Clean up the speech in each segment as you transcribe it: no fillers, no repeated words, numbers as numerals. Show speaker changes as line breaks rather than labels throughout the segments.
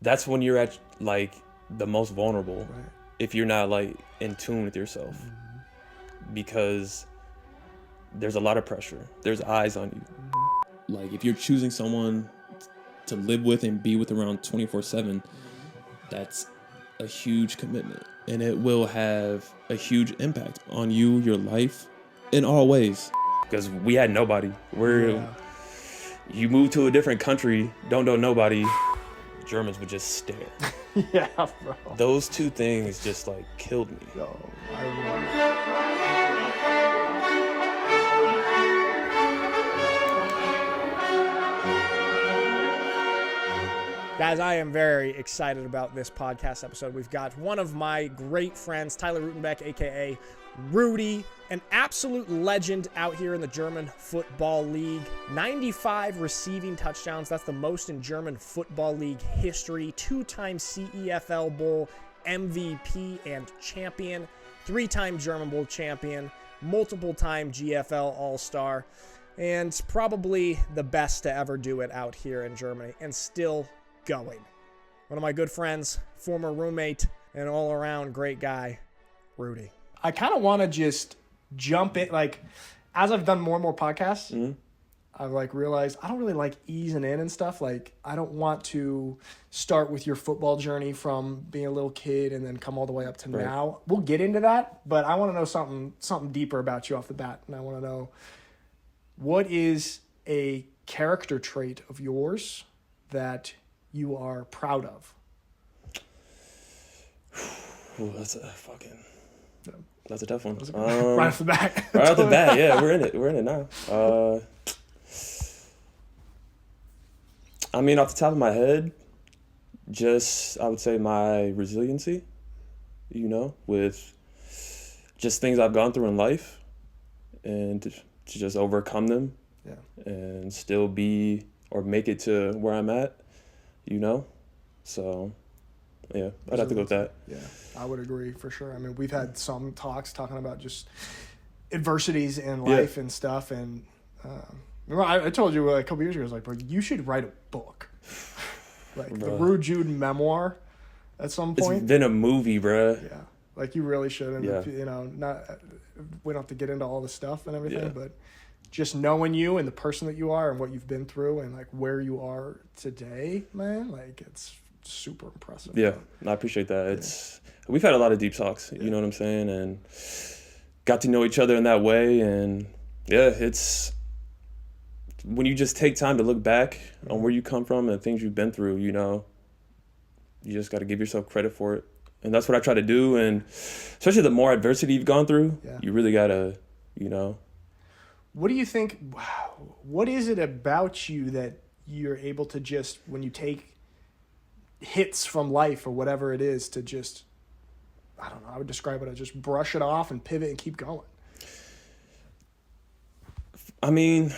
that's when you're at like the most vulnerable,
Right.
if you're not like in tune with yourself, because there's a lot of pressure. There's eyes on you. Like if you're choosing someone to live with and be with around 24/7, that's a huge commitment, and it will have a huge impact on you, your life, in all ways. Because we had nobody. You move to a different country, don't know nobody. Germans would just stare.
Yeah, bro.
Those two things just like killed me.
Yo, I remember. Guys, I am very excited about this podcast episode. We've got one of my great friends, Tyler Rutenbeck, a.k.a. Rudy, an absolute legend out here in the German Football League. 95 receiving touchdowns. That's the most in German Football League history. 2-time CEFL Bowl MVP and champion. 3-time German Bowl champion. Multiple-time GFL All-Star. And probably the best to ever do it out here in Germany. And still going. One of my good friends, former roommate, and all-around great guy, Rudy. I kind of want to just jump in, like, as I've done more and more podcasts, I've like realized I don't really like easing in and stuff. Like, I don't want to start with your football journey from being a little kid and then come all the way up to now. We'll get into that, but I want to know something deeper about you off the bat. And I want to know, what is a character trait of yours that you are proud of?
Ooh, that's a tough one.
Right off the bat.
Right off the bat, yeah, we're in it now. I mean, off the top of my head, I would say my resiliency, with just things I've gone through in life, and to just overcome them, and still be or make it to where I'm at, So, yeah, I'd have to go with that.
Yeah, I would agree for sure. I mean, we've had some talks talking about just adversities in life and stuff. And remember, I told you a couple years ago, I was like, bro, you should write a book. Like the Rude Jude memoir at some point.
It's been a movie, bro.
Yeah, like you really should. And, we don't have to get into all the stuff and everything, but just knowing you and the person that you are and what you've been through and like where you are today, man, like it's super impressive.
Yeah, I appreciate that. We've had a lot of deep talks, you know what I'm saying, and got to know each other in that way. And it's when you just take time to look back on where you come from and things you've been through, you just got to give yourself credit for it. And that's what I try to do. And especially the more adversity you've gone through, you really got to,
What do you think, what is it about you that you're able to just, when you take hits from life or whatever it is, to just, I don't know, I would describe it as just brush it off and pivot and keep going?
I mean,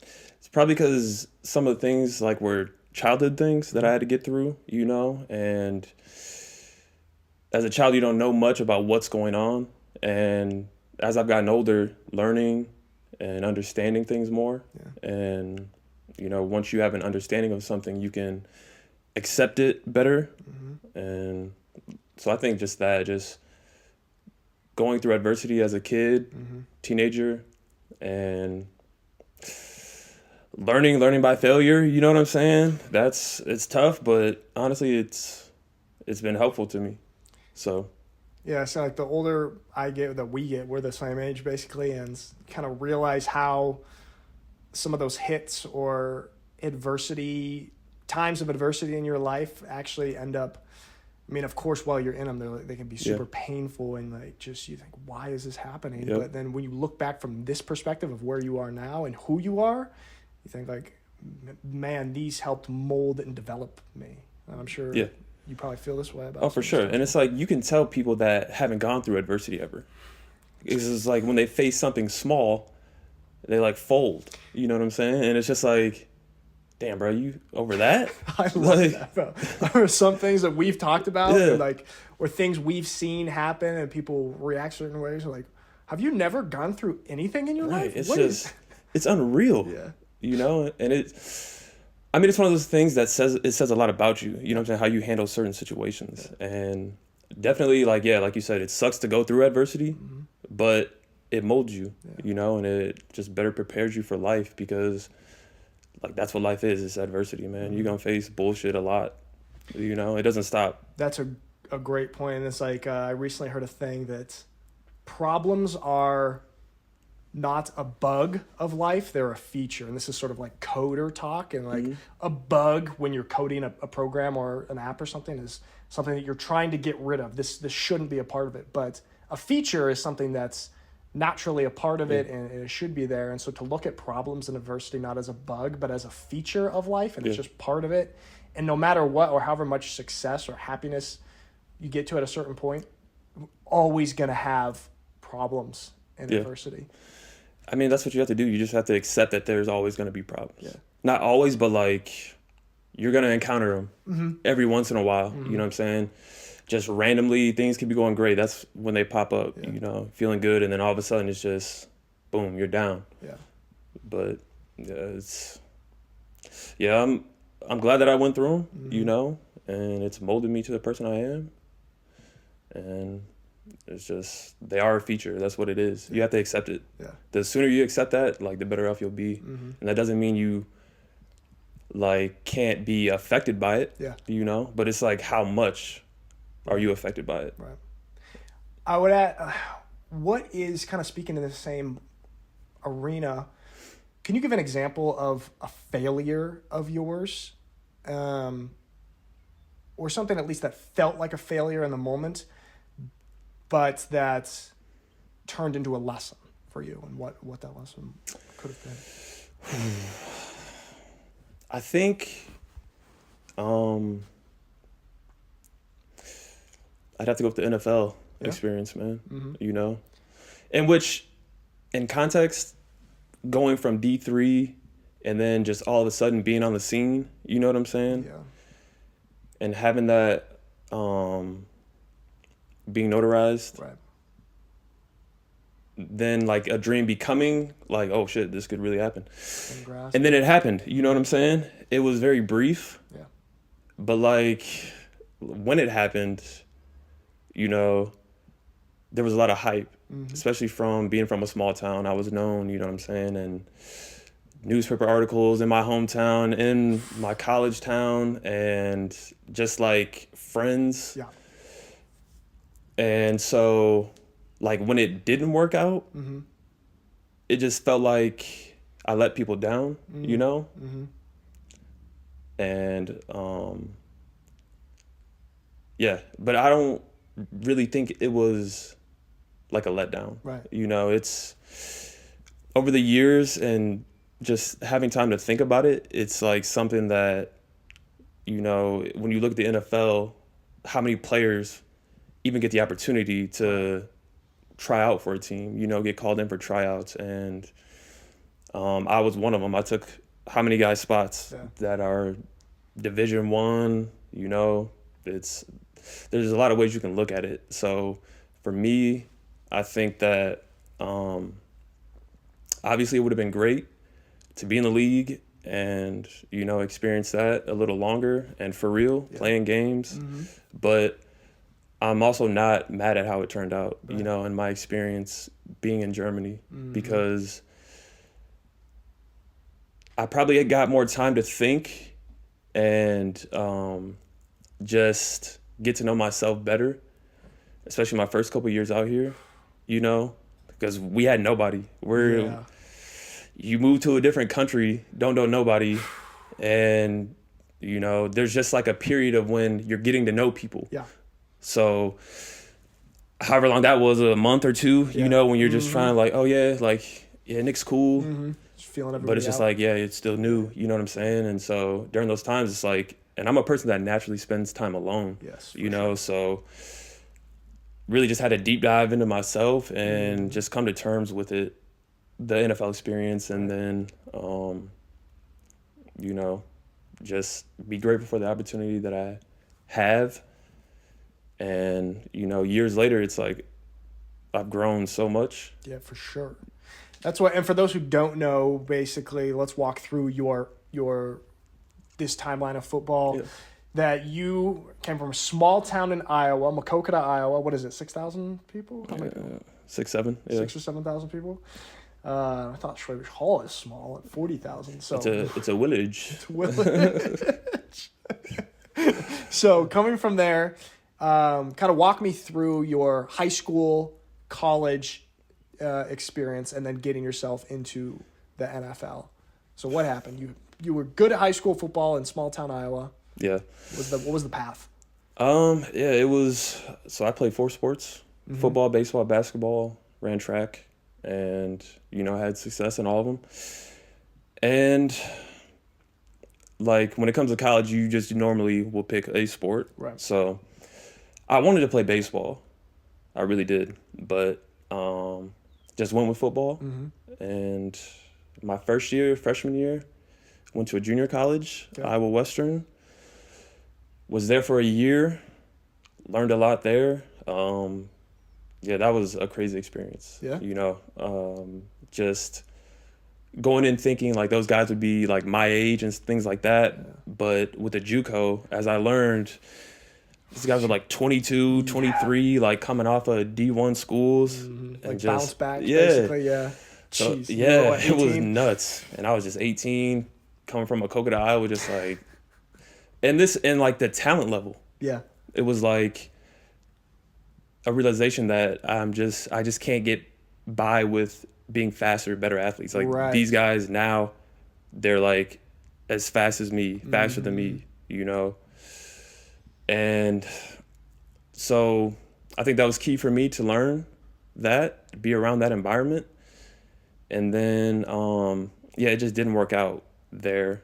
it's probably because some of the things like were childhood things that I had to get through, and as a child, you don't know much about what's going on. And as I've gotten older, learning and understanding things more. And, once you have an understanding of something, you can accept it better. And so I think just going through adversity as a kid, teenager, and learning by failure, you know what I'm saying? It's tough, but honestly, it's been helpful to me. So.
Yeah, so like the older we're the same age basically, and kind of realize how some of those hits or times of adversity in your life actually end up, I mean, of course, while you're in them, they can be super painful and like just you think, why is this happening? But then when you look back from this perspective of where you are now and who you are, you think like, man, these helped mold and develop me. And I'm sure you probably feel this way about it.
Oh, for sure. And it's like you can tell people that haven't gone through adversity ever. It's like when they face something small, they like fold. You know what I'm saying? And it's just like, damn, bro, you over that?
I love that, bro. There are some things that we've talked about, and or things we've seen happen, and people react certain ways. Like, have you never gone through anything in your life?
It's unreal. And I mean, it's one of those things that says a lot about you. You know what I'm saying? How you handle certain situations. And definitely, like you said, it sucks to go through adversity, but it molds you, and it just better prepares you for life because, like, that's what life is. It's adversity, man. You're going to face bullshit a lot. It doesn't stop.
That's a great point. And it's like, I recently heard a thing that problems are not a bug of life, they're a feature. And this is sort of like coder talk. And like a bug when you're coding a program or an app or something is something that you're trying to get rid of. This shouldn't be a part of it. But a feature is something that's naturally a part of it, and it should be there. And so to look at problems and adversity not as a bug, but as a feature of life, and it's just part of it. And no matter what or however much success or happiness you get to at a certain point, always going to have problems and adversity.
I mean, that's what you have to do. You just have to accept that there's always going to be problems.
Yeah.
Not always, but like you're going to encounter them every once in a while. You know what I'm saying? Just randomly, things can be going great. That's when they pop up, feeling good. And then all of a sudden it's just, boom, you're down. Yeah. But I'm glad that I went through them, and it's molded me to the person I am. And it's just, they are a feature. That's what it is. You have to accept it. Yeah. The sooner you accept that, like, the better off you'll be. And that doesn't mean you, like, can't be affected by it, but it's like, how much are you affected by it?
Right. I would add, what is, kind of speaking in the same arena, can you give an example of a failure of yours, or something at least that felt like a failure in the moment, but that turned into a lesson for you, and what that lesson could have been?
I think I'd have to go with the NFL experience, man. In which, in context, going from D3 and then just all of a sudden being on the scene, you know what I'm saying? Yeah. And having that being notarized. Right. Then like a dream becoming like, oh shit, this could really happen. And then it happened. You know what I'm saying? It was very brief. Yeah. But like when it happened, there was a lot of hype, especially from being from a small town. I was known, you know what I'm saying? And newspaper articles in my hometown, in my college town, and just like friends. Yeah. And so like when it didn't work out, it just felt like I let people down, And but I don't really think it was like a letdown. Right. It's over the years and just having time to think about it, it's like something that, when you look at the NFL, how many players even get the opportunity to try out for a team, get called in for tryouts. And I was one of them. I took how many guys' spots that are Division I, there's a lot of ways you can look at it. So for me, I think that obviously it would have been great to be in the league and, experience that a little longer and for real, playing games. But I'm also not mad at how it turned out, in my experience being in Germany, because I probably got more time to think and just get to know myself better, especially my first couple years out here, because we had nobody. You move to a different country, don't know nobody, and, there's just like a period of when you're getting to know people. Yeah. So however long that was, a month or two, when you're just trying to like, oh yeah, like, yeah, Nick's cool. Just feeling everybody, but it's just out. Like, yeah, it's still new, you know what I'm saying? And so during those times, it's like, and I'm a person that naturally spends time alone, sure. So really just had a deep dive into myself and just come to terms with it, the NFL experience, and then, just be grateful for the opportunity that I have. And, years later, it's like I've grown so much.
Yeah, for sure. That's what, and for those who don't know, basically, let's walk through your this timeline of football.
Yeah.
That you came from a small town in Iowa, Makokata, Iowa. What is it, 6,000 people? How many people?
6, 7. Yeah.
6 or 7,000 people. I thought Schwäbisch Hall is small at 40,000. So
it's a village.
It's a village. So coming from there, kind of walk me through your high school, college experience, and then getting yourself into the NFL. So what happened? You were good at high school football in small town Iowa.
Yeah.
What was the path?
Yeah, it was. So I played 4 sports: football, baseball, basketball, ran track, and had success in all of them. And like when it comes to college, you just normally will pick a sport.
Right.
So I wanted to play baseball, I really did, but just went with football. And my freshman year, went to a junior college, Iowa Western. Was there for a year, learned a lot there. That was a crazy experience.
Yeah.
Just going in thinking like those guys would be like my age and things like that. Yeah. But with the JUCO, as I learned, these guys were like 22, 23, like coming off of D1 schools. And
like
just,
bounce back, basically, yeah.
So,
Jeez,
it was nuts. And I was just 18, coming from Makokata, Iowa, just like... And like the talent level.
Yeah.
It was like a realization that I just can't get by with being faster, better athletes. Like these guys now, they're like as fast as me, faster than me, And so I think that was key for me to learn that, to be around that environment. And then, it just didn't work out there.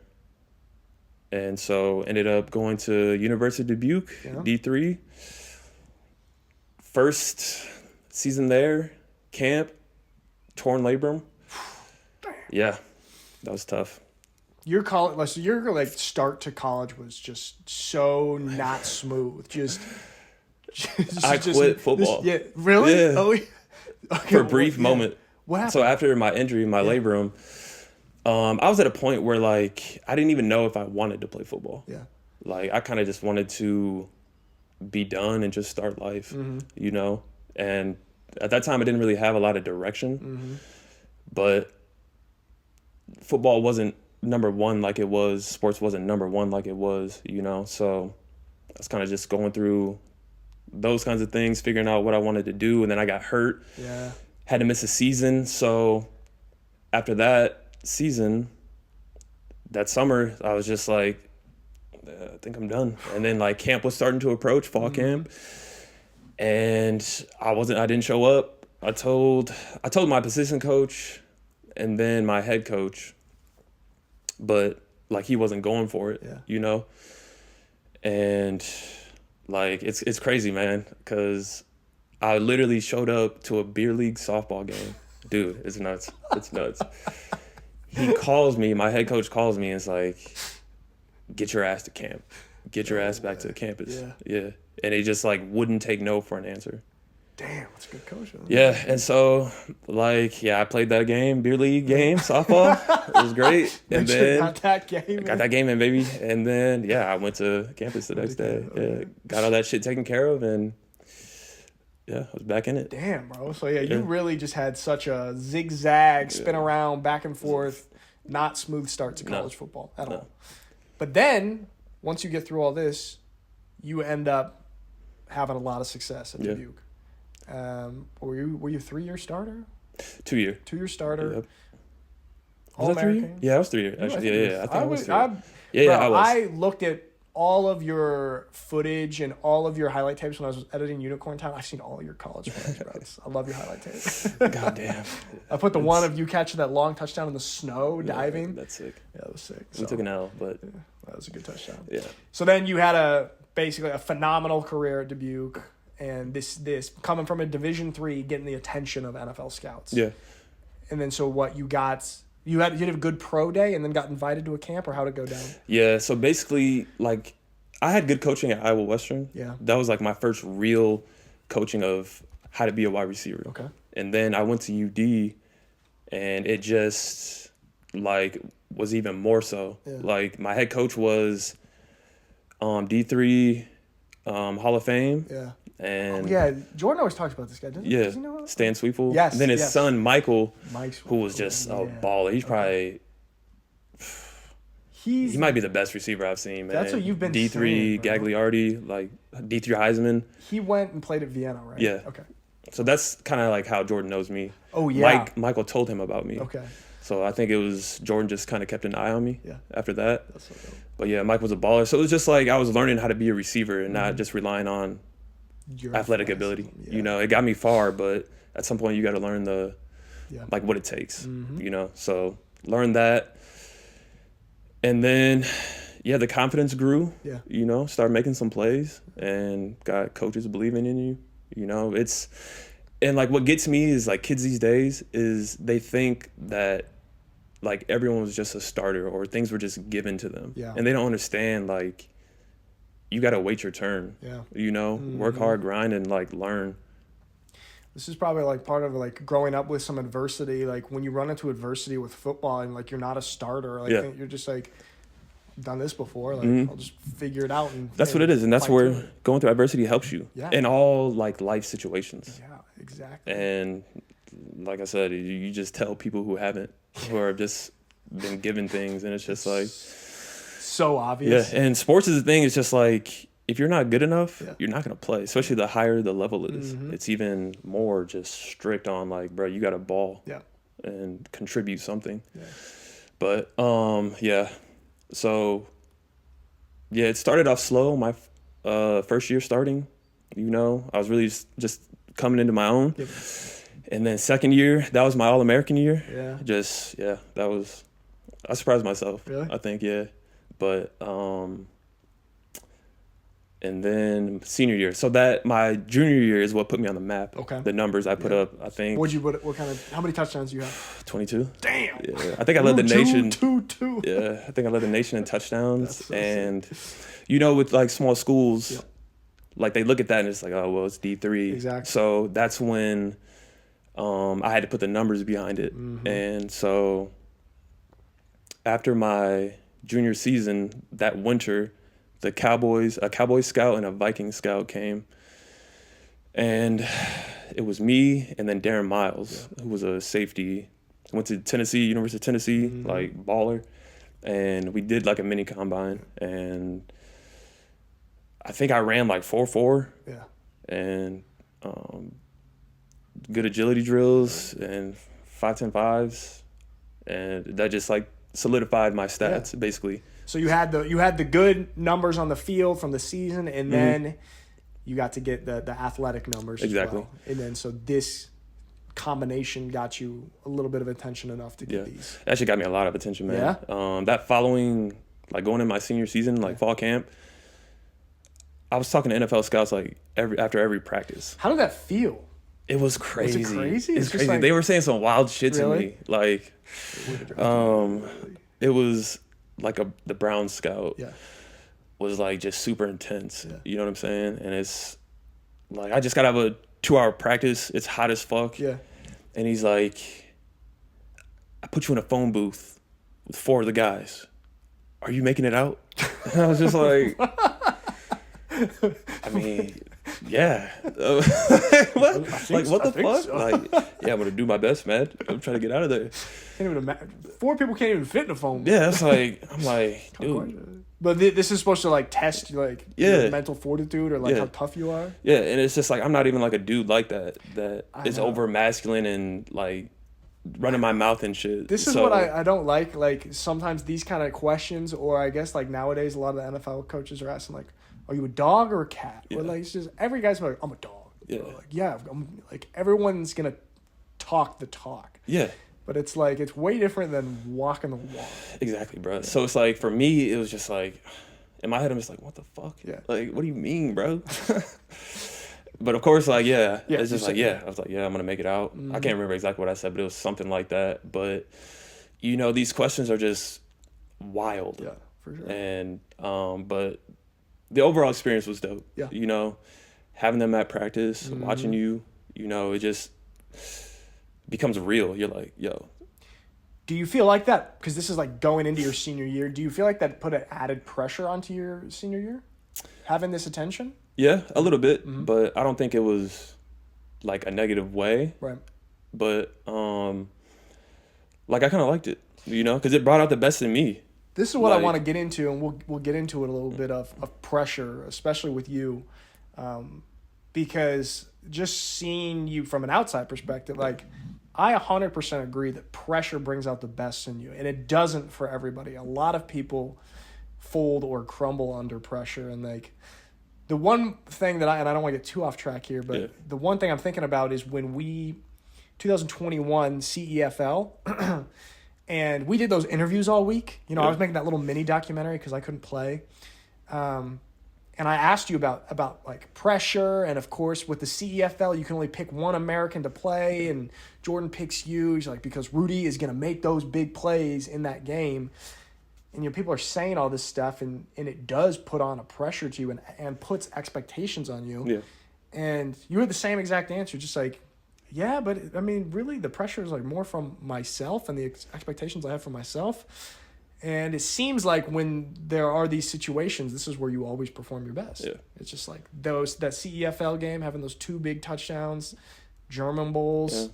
And so ended up going to University of Dubuque, D3. First season there, camp, torn labrum. Yeah, that was tough.
Your college, so your start to college was just so not smooth.
I quit football.
Really?
Yeah.
Oh, okay,
for a brief moment.
What happened?
So after my injury, my labrum, I was at a point where like I didn't even know if I wanted to play football.
Yeah.
Like I kind of just wanted to be done and just start life, And at that time I didn't really have a lot of direction. But football wasn't number one like it was. Sports wasn't number one like it was, So I was kind of just going through those kinds of things, figuring out what I wanted to do. And then I got hurt.
Yeah.
Had to miss a season. So after that season, that summer, I was just like, I think I'm done. And then like camp was starting to approach, fall camp. And I didn't show up. I told my position coach and then my head coach, but like he wasn't going for it, And like it's crazy, man, because I literally showed up to a beer league softball game. Dude, it's nuts. It's nuts. He calls me, my head coach calls me and is like, get your ass to camp. Get your ass back to the campus. Yeah. And he just like wouldn't take no for an answer.
Damn, that's a good coach.
Yeah, and so I played that game, beer league game, softball. It was great. And then
got that game.
Got that game in, baby. And then I went to campus the next day. Yeah, got all that shit taken care of, and I was back in it.
Damn, bro. So you really just had such a zigzag, spin around, back and forth, not smooth start to college football at all. But then once you get through all this, you end up having a lot of success at Dubuque. Were you a 3-year starter?
2-year.
2-year starter.
Yep.
All American?
Yeah, I was 3 years. Actually, I think I was 3 years.
Bro,
I was.
I looked at all of your footage and all of your highlight tapes when I was editing Unicorn Time. I've seen all your college footage, bro. I love your highlight tapes.
God damn.
I put the one of you catching that long touchdown in the snow, diving.
That's sick.
Yeah, that was sick.
We took an L, but...
Yeah, that was a good touchdown.
Yeah.
So then you had basically a phenomenal career at Dubuque, and this coming from a Division III, getting the attention of NFL scouts.
Yeah.
And then so what you got... You had a good pro day and then got invited to a camp, or how'd it go down?
Yeah, so basically, like, I had good coaching at Iowa Western.
Yeah.
That was, like, my first real coaching of how to be a wide receiver.
Okay.
And then I went to UD, and it just like was even more so.
Yeah.
Like my head coach was D3 Hall of Fame.
Yeah.
And
Jordan always talks about this guy, doesn't he?
yeah,
Does he know
Stan Sweeple.
Yes.
And then his son Michael,
Mike's
who was just a baller. He's probably he might be the best receiver I've seen, man.
That's what you've been
D3
saying,
Gagliardi, like D3 Heisman.
He went and played at Vienna, right?
Yeah.
Okay.
So that's kind of like how Jordan knows me.
Oh yeah.
Michael told him about me.
Okay.
So I think it was Jordan just kind of kept an eye on me after that.
That's so dope.
But yeah, Mike was a baller. So it was just like I was learning how to be a receiver and not just relying on
Your
athletic ability.
Yeah.
You know, it got me far, but at some point you got to learn like what it takes,
Mm-hmm.
you know? So learn that. And then, the confidence grew, you know, started making some plays and got coaches believing in you, you know, and like what gets me is like kids these days is they think that like everyone was just a starter or things were just given to them.
Yeah.
And they don't understand like you got to wait your turn.
Yeah.
You know, work hard, grind, and like learn.
This is probably like part of like growing up with some adversity. Like when you run into adversity with football and like you're not a starter, like you're just like done this before. Like I'll just figure it out. And
that's what it is, and that's where going through adversity helps you in all like life situations.
Yeah, exactly.
And like I said, you just tell people who haven't, who are just been given things, and it's just like
so obvious.
Yeah, and sports is the thing. It's just like if you're not good enough, you're not gonna play. Especially the higher the level is, it's even more just strict on like, bro, you got to ball, and contribute something. Yeah. But so it started off slow. My first year starting, you know, I was really just coming into my own. Yep. And then second year, that was my All-American year. Yeah. I surprised myself.
Really?
I think, But and then senior year. So that my junior year is what put me on the map.
Okay.
The numbers I put up, I think.
How many touchdowns do you have?
22.
Damn.
Yeah. I think I led the nation.
Two.
Yeah. I think I led the nation in touchdowns. So and you know, with like small schools, like they look at that and it's like, oh well, it's D3.
Exactly.
So that's when I had to put the numbers behind it. And so after my junior season, that winter, a Cowboy scout and a Viking scout came, and it was me and then Darren Miles, who was a safety, went to Tennessee, University of Tennessee, like baller, and we did like a mini combine, and I think I ran like 4.4, and good agility drills and 5.10 5s, and that just like solidified my stats basically.
So you had the good numbers on the field from the season, and then you got to get the athletic numbers
exactly.
As well. And then so this combination got you a little bit of attention enough to get these.
It actually got me a lot of attention, man.
Yeah.
That following, like going in my senior season, like fall camp, I was talking to NFL scouts like after every practice.
How did that feel?
It was crazy.
Was it crazy?
It's crazy. Like, they were saying some wild shit to me. Like, it was like the Brown scout was like just super intense. You know what I'm saying? And it's like I just got out of a 2-hour practice. It's hot as fuck. Yeah. And he's like, I put you in a phone booth with 4 of the guys. Are you making it out? And I was just like, I mean, yeah. What? Like, what the fuck? So. Like, yeah, I'm gonna do my best, man. I'm trying to get out of there.
Can't even imagine. 4 people can't even fit in a phone booth.
Yeah, it's like I'm like, dude.
But this is supposed to like test like your mental fortitude or like how tough you are.
Yeah, and it's just like I'm not even like a dude like that is over masculine and like running my mouth and shit.
This is what I don't like. Like sometimes these kind of questions, or I guess like nowadays a lot of the NFL coaches are asking like, are you a dog or a cat? Or like it's just every guy's like, I'm a dog. Yeah. Or like, I'm like everyone's gonna talk the talk. Yeah. But it's like it's way different than walking the walk. Exactly, bro. Yeah. So it's like for me, it was just like in my head, I'm just like, what the fuck? Yeah. Like, what do you mean, bro? But of course, like, it's just like, I was like, I'm gonna make it out. Mm-hmm. I can't remember exactly what I said, but it was something like that. But you know, these questions are just wild. Yeah, for sure. And but the overall experience was dope. Yeah. You know, having them at practice, watching you, you know, it just becomes real. You're like, yo. Do you feel like that? Because this is like going into your senior year. Do you feel like that put an added pressure onto your senior year? Having this attention?
Yeah, a little bit, but I don't think it was like a negative way.
Right.
But like I kind of liked it, you know, because it brought out the best in me.
This is what I want to get into, and we'll get into it a little bit of pressure, especially with you, because just seeing you from an outside perspective, like I 100% agree that pressure brings out the best in you, and it doesn't for everybody. A lot of people fold or crumble under pressure, and like the one thing that I don't want to get too off track here, but the one thing I'm thinking about is when 2021 CEFL. And we did those interviews all week. You know, I was making that little mini documentary because I couldn't play. And I asked you about like pressure. And of course, with the CEFL, you can only pick one American to play. And Jordan picks you. He's like, because Rudy is going to make those big plays in that game. And, you know, people are saying all this stuff. And it does put on a pressure to you and puts expectations on you. Yeah. And you had the same exact answer, just like, yeah, but I mean, really, the pressure is like more from myself and the expectations I have for myself. And it seems like when there are these situations, this is where you always perform your best. Yeah. It's just like that CEFL game, having those 2 big touchdowns, German Bowls.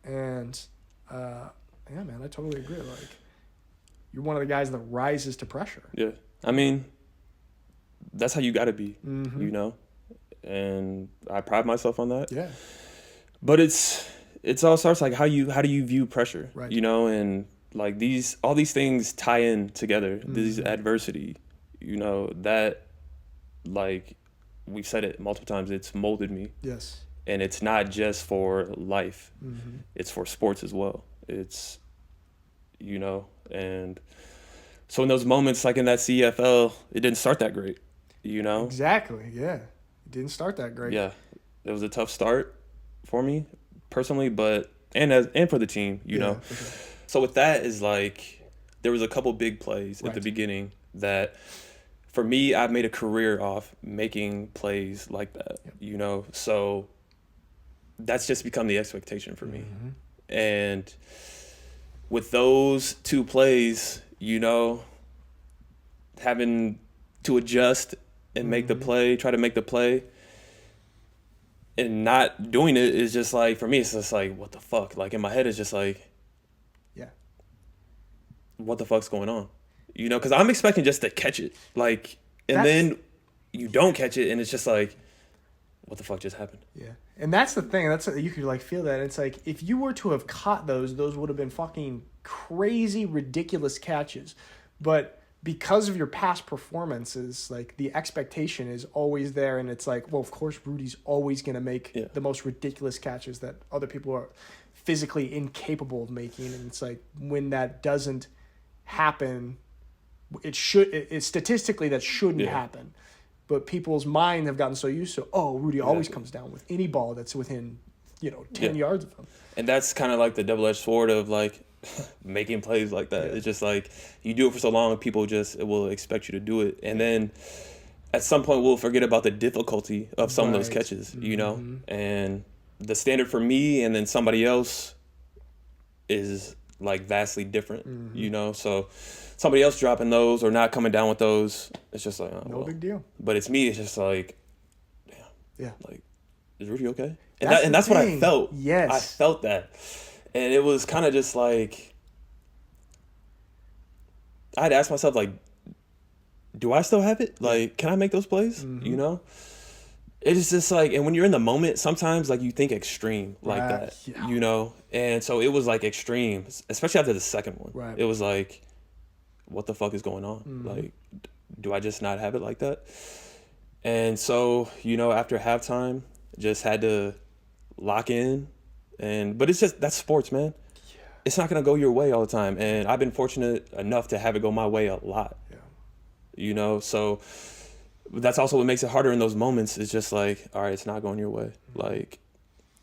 Yeah. And, yeah, man, I totally agree. Like, you're one of the guys that rises to pressure. Yeah.
I mean, that's how you got to be, you know? And I pride myself on that. Yeah. But it's all starts like how do you view pressure, right? You know, and like all these things tie in together. These adversity, you know, that like we've said it multiple times. It's molded me. Yes. And it's not just for life. It's for sports as well. It's, you know, and so in those moments like in that CFL, it didn't start that great, you know.
Exactly. Yeah, it didn't start that great.
Yeah, it was a tough start for me personally, but and for the team, you know. For sure. So with that is like there was a couple big plays at the beginning that for me I've made a career off making plays like that, you know. So that's just become the expectation for me. And with those 2 plays, you know, having to adjust and make the play, try to make the play, and not doing it is just like, for me, it's just like, what the fuck? Like, in my head, it's just like, what the fuck's going on? You know, because I'm expecting just to catch it. Like, and then you don't catch it, and it's just like, what the fuck just happened?
Yeah. And that's the thing. You could, like, feel that. It's like, if you were to have caught those would have been fucking crazy, ridiculous catches. But because of your past performances, like, the expectation is always there, and it's like, well, of course Rudy's always going to make the most ridiculous catches that other people are physically incapable of making. And it's like, when that doesn't happen, statistically that shouldn't happen. But people's minds have gotten so used to, Rudy always comes down with any ball that's within, 10 yards of him.
And that's kind of like the double-edged sword of, like, making plays like that. It's just like you do it for so long, people will expect you to do it, and then at some point we'll forget about the difficulty of some of those catches, you know. And the standard for me and then somebody else is like vastly different, you know. So somebody else dropping those or not coming down with those, it's just like
no big deal.
But it's me. It's just like, damn, like, is Rudy okay? And that's what I felt. Yes, I felt that. And it was kind of just like, I'd ask myself, like, do I still have it? Like, can I make those plays? You know? It's just like, and when you're in the moment, sometimes, like, you think extreme like that, you know? And so it was, like, extreme, especially after the second one. Right. It was like, what the fuck is going on? Like, do I just not have it like that? And so, you know, after halftime, just had to lock in. But it's just, that's sports, man. Yeah. It's not going to go your way all the time. And I've been fortunate enough to have it go my way a lot. Yeah. You know, so that's also what makes it harder in those moments. It's just like, all right, it's not going your way. Like,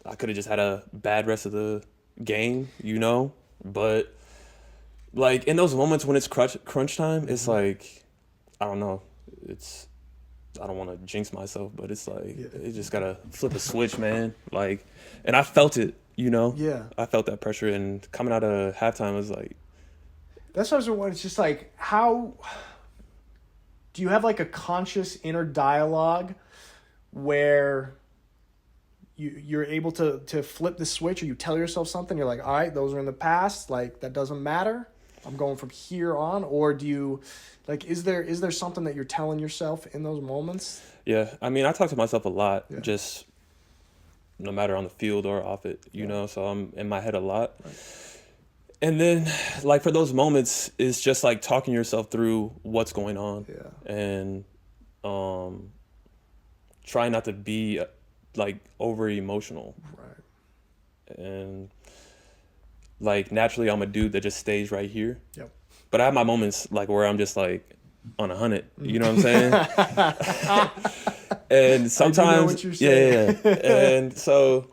I could have just had a bad rest of the game, you know? But, like, in those moments when it's crunch time, it's like, I don't know. I don't want to jinx myself, but it's like, you just got to flip a switch, man. Like, and I felt it, you know? Yeah. I felt that pressure, and coming out of halftime, it was like,
That's what I was wondering. It's just like, how do you have like a conscious inner dialogue where you're able to flip the switch, or you tell yourself something, you're like, all right, those are in the past, like that doesn't matter, I'm going from here on? Or do you, like, is there something that you're telling yourself in those moments?
Yeah, I mean, I talk to myself a lot, just no matter on the field or off it, you know, so I'm in my head a lot. Right. And then, like, for those moments, it's just like talking yourself through what's going on, and try not to be like over emotional.
Right.
And like naturally, I'm a dude that just stays right here.
Yep.
But I have my moments like where I'm just like on 100. You know what I'm saying? And sometimes,
I do know what you're saying.
yeah. And so,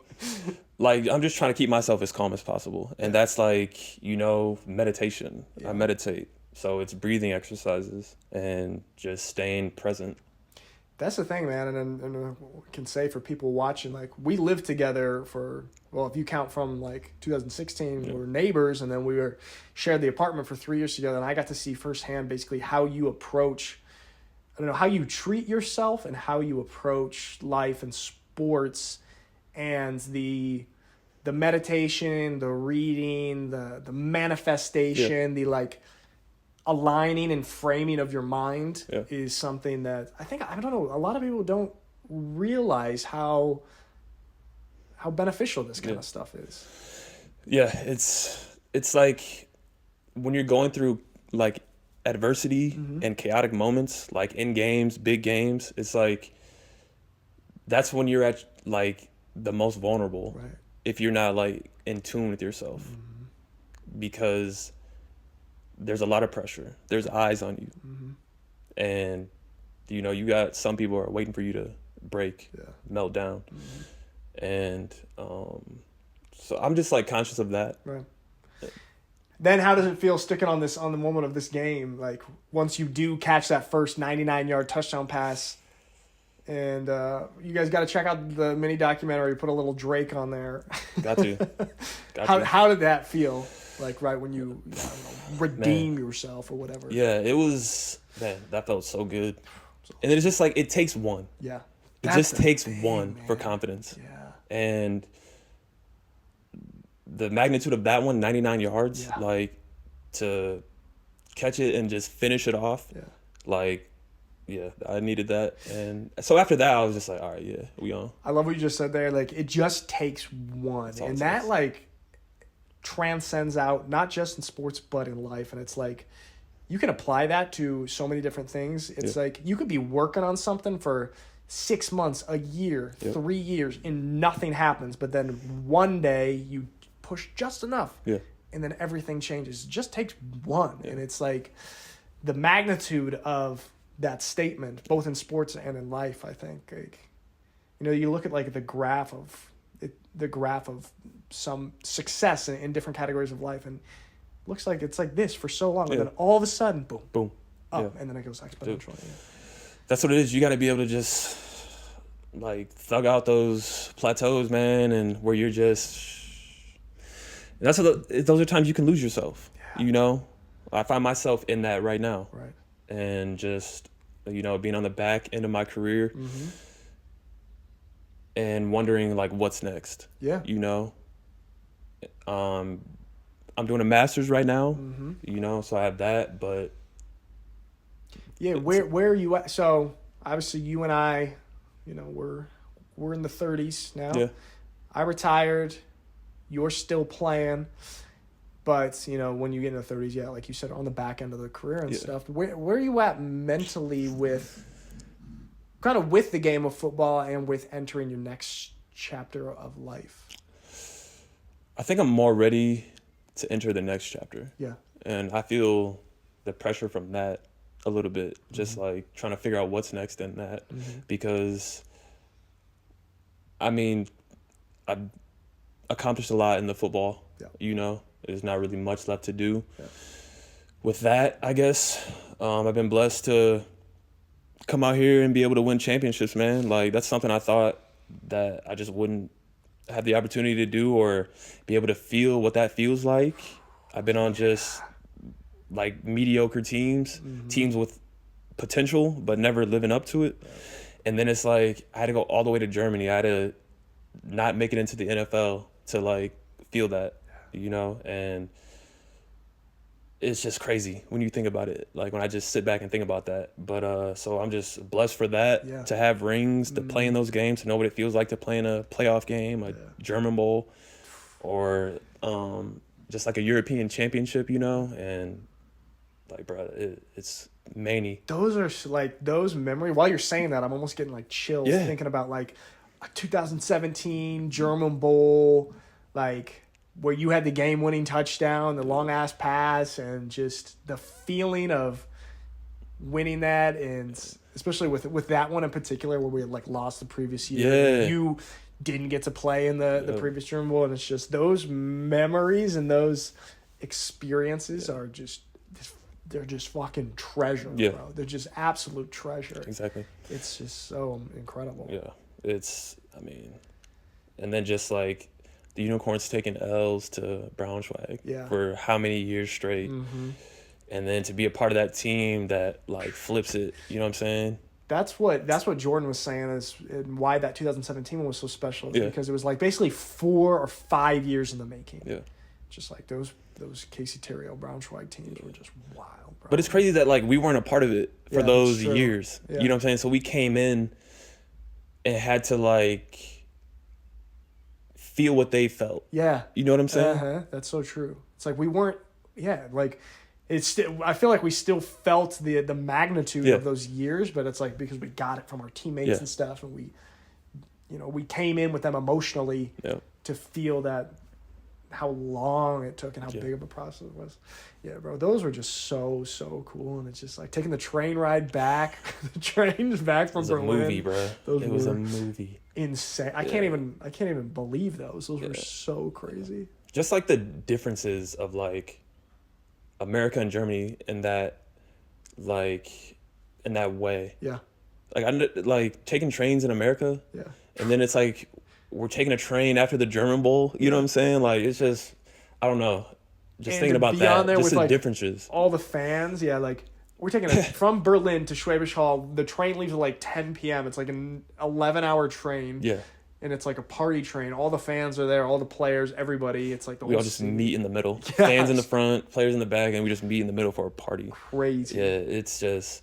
like, I'm just trying to keep myself as calm as possible, and that's like, you know, meditation. I meditate, so it's breathing exercises and just staying present. That's
the thing, man, and I can say for people watching, like, we lived together for, well, if you count from like 2016, we were neighbors, and then we shared the apartment for 3 years together, and I got to see firsthand basically how you approach, I don't know, how you treat yourself and how you approach life and sports, and the meditation, the reading, the manifestation, the like aligning and framing of your mind is something that I think, I don't know, a lot of people don't realize how beneficial this kind of stuff is.
Yeah, it's like when you're going through like adversity and chaotic moments, like in games, big games, it's like that's when you're at like the most vulnerable.
Right.
If you're not like in tune with yourself, because there's a lot of pressure. There's eyes on you. And, you know, you got some people are waiting for you to break, melt down. And so I'm just like conscious of that.
Right. Then how does it feel sticking on the moment of this game? Like once you do catch that first 99-yard touchdown pass, and you guys got to check out the mini documentary. Put a little Drake on there.
Got to.
How did that feel? Like right when you redeem yourself or whatever.
Yeah, it was, man, that felt so good. And it's just like, it takes one.
Yeah.
It just takes one for confidence.
Yeah.
And the magnitude of that one, 99 yards, like to catch it and just finish it off. Yeah. Like, yeah, I needed that. And so after that, I was just like, all right, yeah, we on.
I love what you just said there. Like, it just takes one. And that, like, transcends out, not just in sports, but in life. And it's like, you can apply that to so many different things. It's like, you could be working on something for 6 months, a year, 3 years, and nothing happens. But then one day, you push just enough. Yeah. And then everything changes. It just takes one. Yeah. And it's like, the magnitude of that statement, both in sports and in life, I think, like, you know, you look at like the graph of some success in different categories of life, and it looks like it's like this for so long, and then all of a sudden, boom, up, and then it goes exponentially.
That's what it is. You got to be able to just like thug out those plateaus, man, and where you're just. Those are times you can lose yourself. Yeah. You know, I find myself in that right now.
Right.
And just, you know, being on the back end of my career and wondering, like, what's next? Yeah. You know? I'm doing a master's right now, you know, so I have that, but...
Yeah, where are you at? So, obviously, you and I, you know, we're in the 30s now. Yeah. I retired. You're still playing. But, you know, when you get in the 30s, like you said, on the back end of the career and stuff, where are you at mentally with the game of football and with entering your next chapter of life?
I think I'm more ready to enter the next chapter.
Yeah.
And I feel the pressure from that a little bit, just like trying to figure out what's next in that. Because, I mean, I've accomplished a lot in the football, you know. There's not really much left to do. Yeah. With that, I guess, I've been blessed to come out here and be able to win championships, man. Like, that's something I thought that I just wouldn't have the opportunity to do or be able to feel what that feels like. I've been on just like mediocre teams, teams with potential but never living up to it. And then it's like I had to go all the way to Germany. I had to not make it into the NFL to like feel that, you know, and it's just crazy when you think about it. Like when I just sit back and think about that. But so I'm just blessed for that, to have rings, to play in those games, to know what it feels like to play in a playoff game, a German Bowl, or just like a European championship, you know, and like, bro, it's many.
Those are like those memories. While you're saying that, I'm almost getting like chills thinking about like a 2017 German Bowl, like where you had the game-winning touchdown, the long-ass pass, and just the feeling of winning that, and especially with that one in particular where we had like lost the previous year.
Yeah.
You didn't get to play in the previous German Bowl, and it's just those memories and those experiences are just they're just fucking treasure, bro. They're just absolute treasure.
Exactly.
It's just so incredible.
Yeah. And then just like the Unicorns taking L's to Braunschweig for how many years straight. Mm-hmm. And then to be a part of that team that like flips it, you know what I'm saying?
That's what Jordan was saying is and why that 2017 one was so special. Because it was like basically 4 or 5 years in the making. Yeah. Just like those Casey Terrio Braunschweig teams were just wild, bro.
But it's crazy that like we weren't a part of it for those years. Yeah. You know what I'm saying? So we came in and had to like feel what they felt. Yeah. You know what I'm saying?
Uh-huh. That's so true. It's like we weren't like it's still, I feel like we still felt the magnitude of those years, but it's like because we got it from our teammates and stuff, and we came in with them emotionally to feel that how long it took and how big of a process it was. Yeah, bro, those were just so cool, and it's just like taking the train ride back, the trains back from Berlin.
It was a movie, bro. It was a movie.
Insane. I can't even believe those. Those were so crazy.
Just like the differences of like America and Germany in that way. Yeah. Like I like taking trains in America. Yeah. And then it's like we're taking a train after the German Bowl. You know what I'm saying? Like it's just I don't know. Just thinking about that. Just the differences.
All the fans. Yeah. Like we're taking it from Berlin to Schwäbisch Hall. The train leaves at like 10 p.m. It's like an 11-hour train. Yeah. And it's like a party train. All the fans are there. All the players, everybody. It's like the
we all just meet in the middle. Yes. Fans in the front, players in the back, and we just meet in the middle for a party.
Crazy.
Yeah, it's just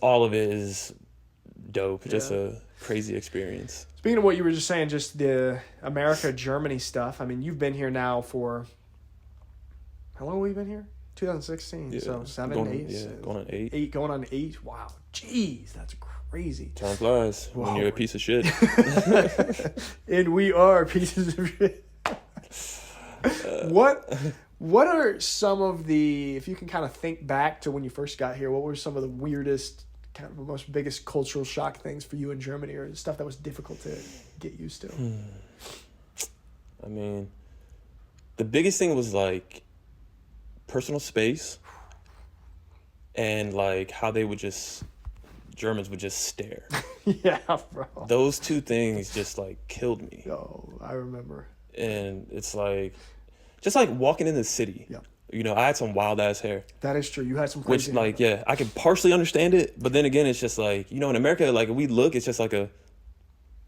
all of it is dope. Yeah. Just a crazy experience.
Speaking of what you were just saying, just the America-Germany stuff. I mean, you've been here now for how long have we been here? 2016. Yeah. So 7, 8.
Yeah, going on 8.
8 going on 8. Wow. Jeez, that's crazy.
Time flies when you're a piece of shit.
And we are pieces of shit. What are some of the, if you can kind of think back to when you first got here, what were some of the weirdest, kind of the most biggest cultural shock things for you in Germany, or stuff that was difficult to get used to?
I mean, the biggest thing was like personal space and like how they would Germans would just stare.
Yeah, bro.
Those two things just like killed me.
Oh, I remember.
And it's like, just like walking in the city. Yeah. You know, I had some wild ass hair.
That is true. You had some crazy
hair. Which like, I can partially understand it, but then again, it's just like, you know, in America, like we look, it's just like a.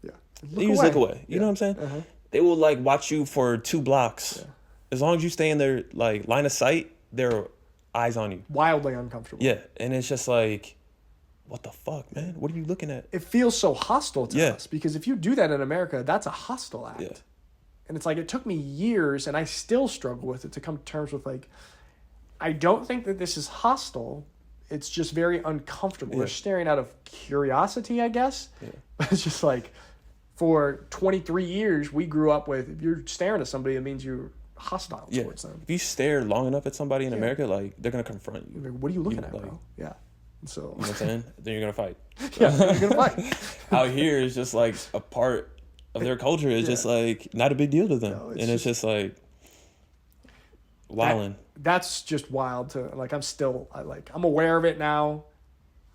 Yeah. You just look away. You know what I'm saying? Uh-huh. They will like watch you for 2 blocks. Yeah. As long as you stay in their like line of sight, their eyes on you.
Wildly uncomfortable.
Yeah, and it's just like, what the fuck, man? What are you looking at?
It feels so hostile to us because if you do that in America, that's a hostile act. Yeah. And it's like it took me years, and I still struggle with it to come to terms with like, I don't think that this is hostile. It's just very uncomfortable. Yeah. We're staring out of curiosity, I guess. Yeah. But it's just like, for 23 years, we grew up with, if you're staring at somebody, it means you're hostile towards them.
If you stare long enough at somebody in America, like they're gonna confront you.
Like, what are you looking at, like, bro? Yeah. So
you know what I'm saying? Then you're gonna fight.
Yeah, you're gonna fight.
Out here is just like a part of their culture. It's just like not a big deal to them, no, it's just like wilding.
That's just wild to like. I'm aware of it now.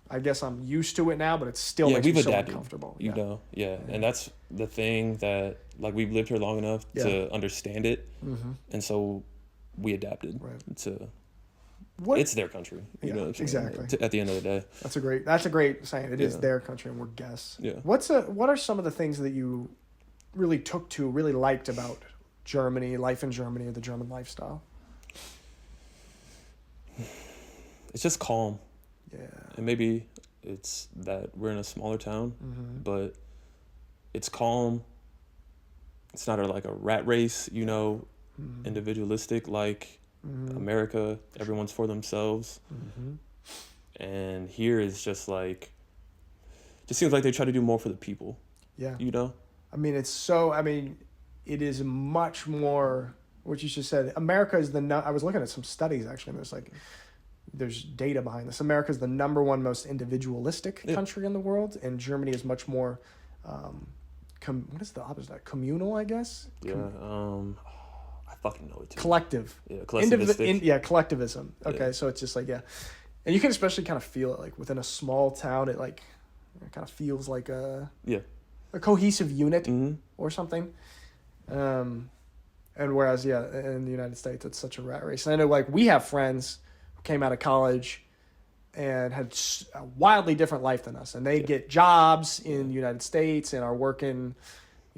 I guess I'm used to it now, but it still makes me so uncomfortable.
You know, and that's the thing that like we've lived here long enough to understand it, and so we adapted to It's their country. You know what I'm saying?
Exactly.
At the end of the day.
That's a great saying. It is their country and we're guests.
Yeah.
What are some of the things that you really really liked about Germany, life in Germany, or the German lifestyle?
It's just calm.
Yeah.
And maybe it's that we're in a smaller town, but it's calm. It's not like a rat race, individualistic like America. Everyone's for themselves. And here is just like, just seems like they try to do more for the people.
Yeah.
I
mean, it is much more, what you just said. America is I was looking at some studies actually, and there's data behind this. America is the number one most individualistic country in the world, and Germany is much more, what is the opposite of that? Communal, I guess?
Yeah. I fucking know it too.
Collective.
Yeah, collectivistic.
Collectivism. Okay, so it's just like, yeah. And you can especially kind of feel it, like within a small town, it kind of feels like a cohesive unit or something. And whereas, in the United States, it's such a rat race. And I know, like, we have friends who came out of college and had a wildly different life than us. And they get jobs in the United States and are working,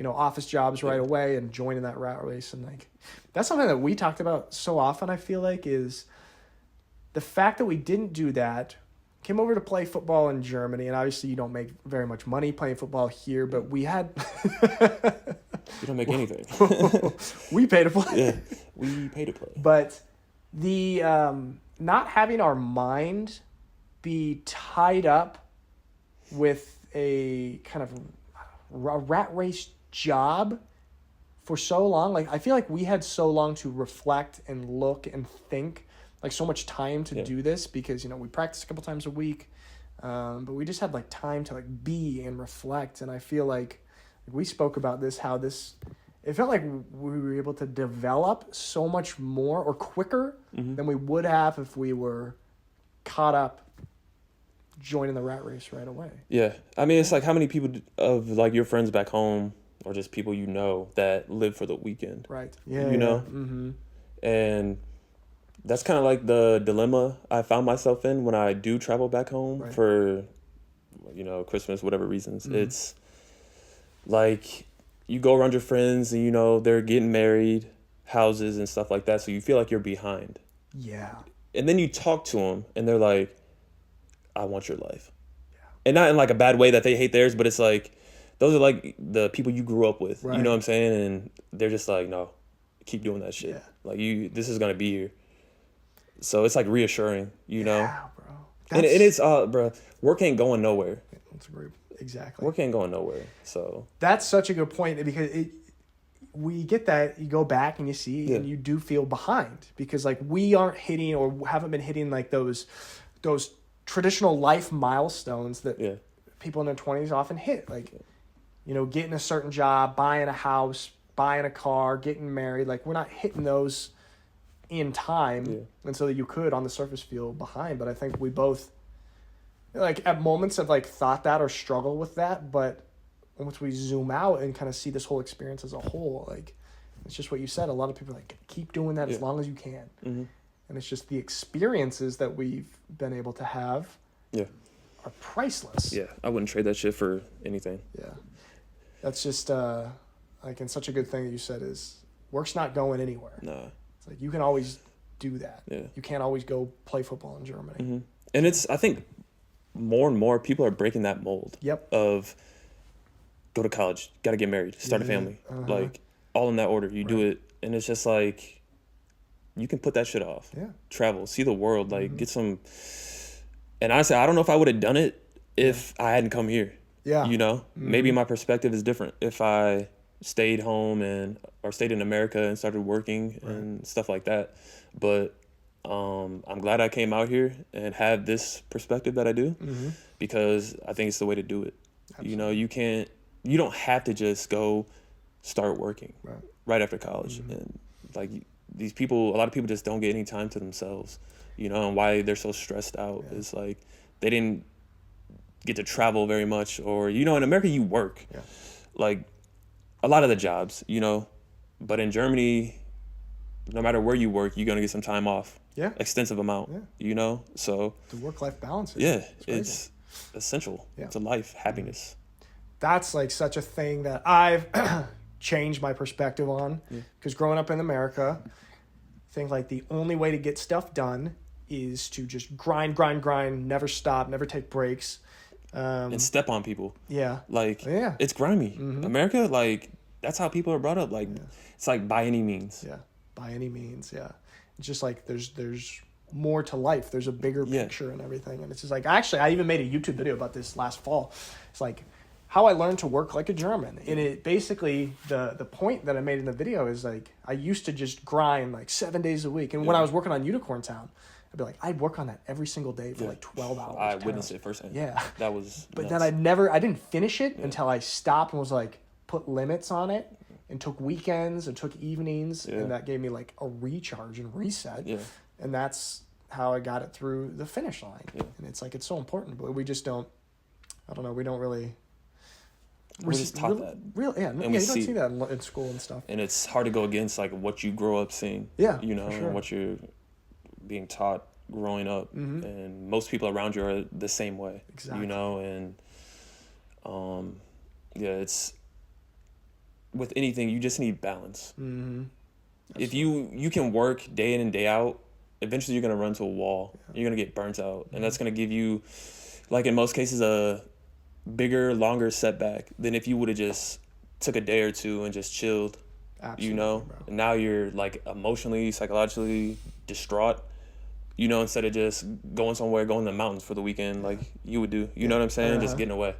office jobs right away and joining that rat race. And, like, that's something that we talked about so often, I feel like, is the fact that we didn't do that, came over to play football in Germany. And obviously you don't make very much money playing football here, but we had...
You don't make anything.
We pay to play.
Yeah, we pay to play.
But the not having our mind be tied up with a kind of a rat race job for so long, like I feel like we had so long to reflect and look and think, like so much time to do this because we practice a couple times a week, but we just had like time to like be and reflect. And I feel like we spoke about this, how it felt like we were able to develop so much more or quicker than we would have if we were caught up joining the rat race right away.
Yeah. I mean, it's like how many people of like your friends back home or just people that live for the weekend.
Right. Yeah.
Mm-hmm. And that's kind of like the dilemma I found myself in when I do travel back home for, Christmas, whatever reasons. It's like you go around your friends and, they're getting married, houses and stuff like that. So you feel like you're behind.
Yeah.
And then you talk to them and they're like, I want your life. Yeah. And not in like a bad way that they hate theirs, but it's like, those are like the people you grew up with, you know what I'm saying? And they're just like, no, keep doing that shit. Yeah. Like this is going to be here. So it's like reassuring, know?
Yeah, bro.
And it's, bro, work ain't going nowhere.
That's great. Exactly.
Work ain't going nowhere. So
that's such a good point because we get that you go back and you see and you do feel behind because like we aren't hitting or haven't been hitting like those traditional life milestones that people in their 20s often hit, like getting a certain job, buying a house, buying a car, getting married. Like we're not hitting those in time, and so that you could on the surface feel behind. But I think we both like at moments have like thought that or struggle with that, but once we zoom out and kind of see this whole experience as a whole, like it's just what you said. A lot of people are like keep doing that as long as you can, and it's just the experiences that we've been able to have are priceless.
Yeah, I wouldn't trade that shit for anything.
Yeah, that's just like and such a good thing that you said is work's not going anywhere.
No,
it's like you can always do that.
Yeah,
you can't always go play football in Germany.
And it's I think more and more people are breaking that mold. Of go to college, got to get married, start a family, like all in that order. You do it, and it's just like you can put that shit off. Yeah, travel, see the world, like get some. And honestly, I don't know if I would have done it if I hadn't come here. Yeah, maybe my perspective is different if I stayed home or stayed in America and started working and stuff like that. But I'm glad I came out here and have this perspective that I do because I think it's the way to do it. Absolutely. You don't have to just go start working right after college. And like these people, a lot of people just don't get any time to themselves, and why they're so stressed out is like they didn't get to travel very much or, in America you work like a lot of the jobs, but in Germany, no matter where you work, you're gonna get some time off.
Yeah.
Extensive amount.
Yeah.
You know, so
The work-life balance.
It's essential to life, happiness.
That's like such a thing that I've changed my perspective on. Because growing up in America, I think like the only way to get stuff done is to just grind, never stop, never take breaks.
And step on people.
Yeah.
Like, it's grimy. America, like, that's how people are brought up. Like, it's like by any means.
Yeah. By any means. Yeah. It's just like there's more to life. There's a bigger picture and everything. And it's just like, actually, I even made a YouTube video about this last fall. It's like how I learned to work like a German. And it basically, the point that I made in the video is like, I used to just grind like 7 days a week. And when I was working on Unicorn Town, I'd be like, I'd work on that every single day for like 12 hours.
I witnessed it firsthand.
Yeah.
That was
But
nuts.
then I didn't finish it until I stopped and was like, put limits on it and took weekends and took evenings. And that gave me like a recharge and reset. Yeah. And that's how I got it through the finish line. Yeah. And it's like, it's so important, but we just don't, I don't know, we don't really.
We're just taught that.
You don't see that in school and stuff.
And it's hard to go against like what you grow up seeing. Yeah, you know, and what you're being taught growing up. And most people around you are the same way. Exactly. You know, and it's with anything, you just need balance. If you can work day in and day out, eventually you're going to run to a wall. You're going to get burnt out. And that's going to give you, like in most cases, a bigger, longer setback than if you would have just took a day or two and just chilled. Absolutely, you know? Bro. And now you're like emotionally, psychologically distraught, you know, instead of just going somewhere, going to the mountains for the weekend like you would do. You know what I'm saying? Just getting away.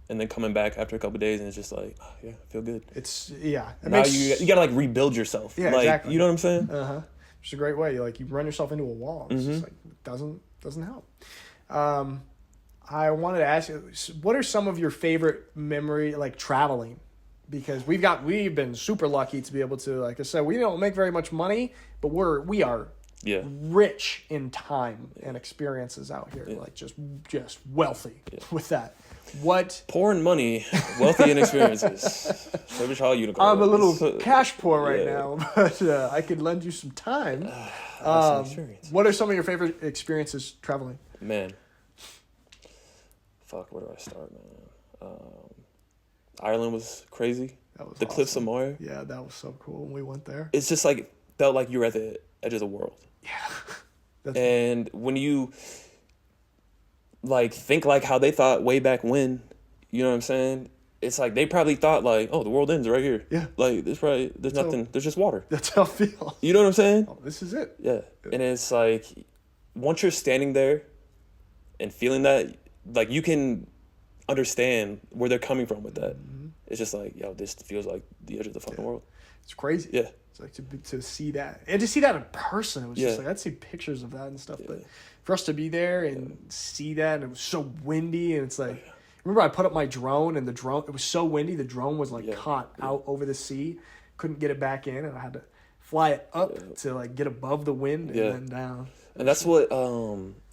And then coming back after a couple of days and it's just like, oh, yeah, I feel good.
It's,
now you got to like rebuild yourself. Yeah, like, exactly. You know what I'm saying?
It's a great way. You run yourself into a wall. It's just like, doesn't help. I wanted to ask you, what are some of your favorite memory, like traveling? Because we've been super lucky to be able to, like I said, we don't make very much money, but we are rich in time and experiences out here, like just wealthy with that. What
poor in money, wealthy in experiences. SHA Unicorns.
I'm a little cash poor right now, but I could lend you some time. What are some of your favorite experiences traveling?
Man. Fuck, where do I start, man? Ireland was crazy. That was the awesome. Cliffs of Moher.
Yeah, that was so cool when we went there.
It's just like, felt like you were at the edge of the world. Yeah. And when you like think like how they thought way back when, you know what I'm saying? It's like they probably thought like, oh, the world ends right here. Yeah. Like there's nothing, there's just water.
That's how I feel.
You know what I'm saying?
Oh, this is it.
Yeah. And it's like once you're standing there and feeling that, like you can understand where they're coming from with that. It's just like, yo, this feels like the edge of the fucking world.
It's crazy.
Yeah.
It's like to see that. And to see that in person, it was just like, I'd see pictures of that and stuff. But for us to be there and see that, and it was so windy, and it's like, remember I put up my drone, and it was so windy, the drone was like caught out over the sea. Couldn't get it back in, and I had to fly it up to like get above the wind and then down.
And that's what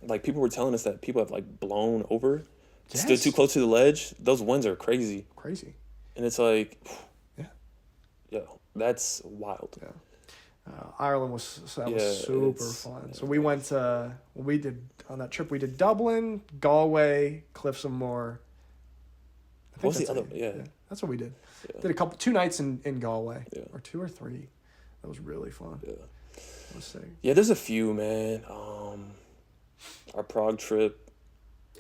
like people were telling us, that people have like blown over, stood too close to the ledge. Those winds are crazy. And it's like, that's wild.
Ireland was super fun. So we went on that trip. We did Dublin, Galway, Cliffs of Moher.
What was the other?
That's what we did. Did 2 nights in Galway, or 2 or 3. That was really fun.
Yeah, there's a few, man. Our Prague trip,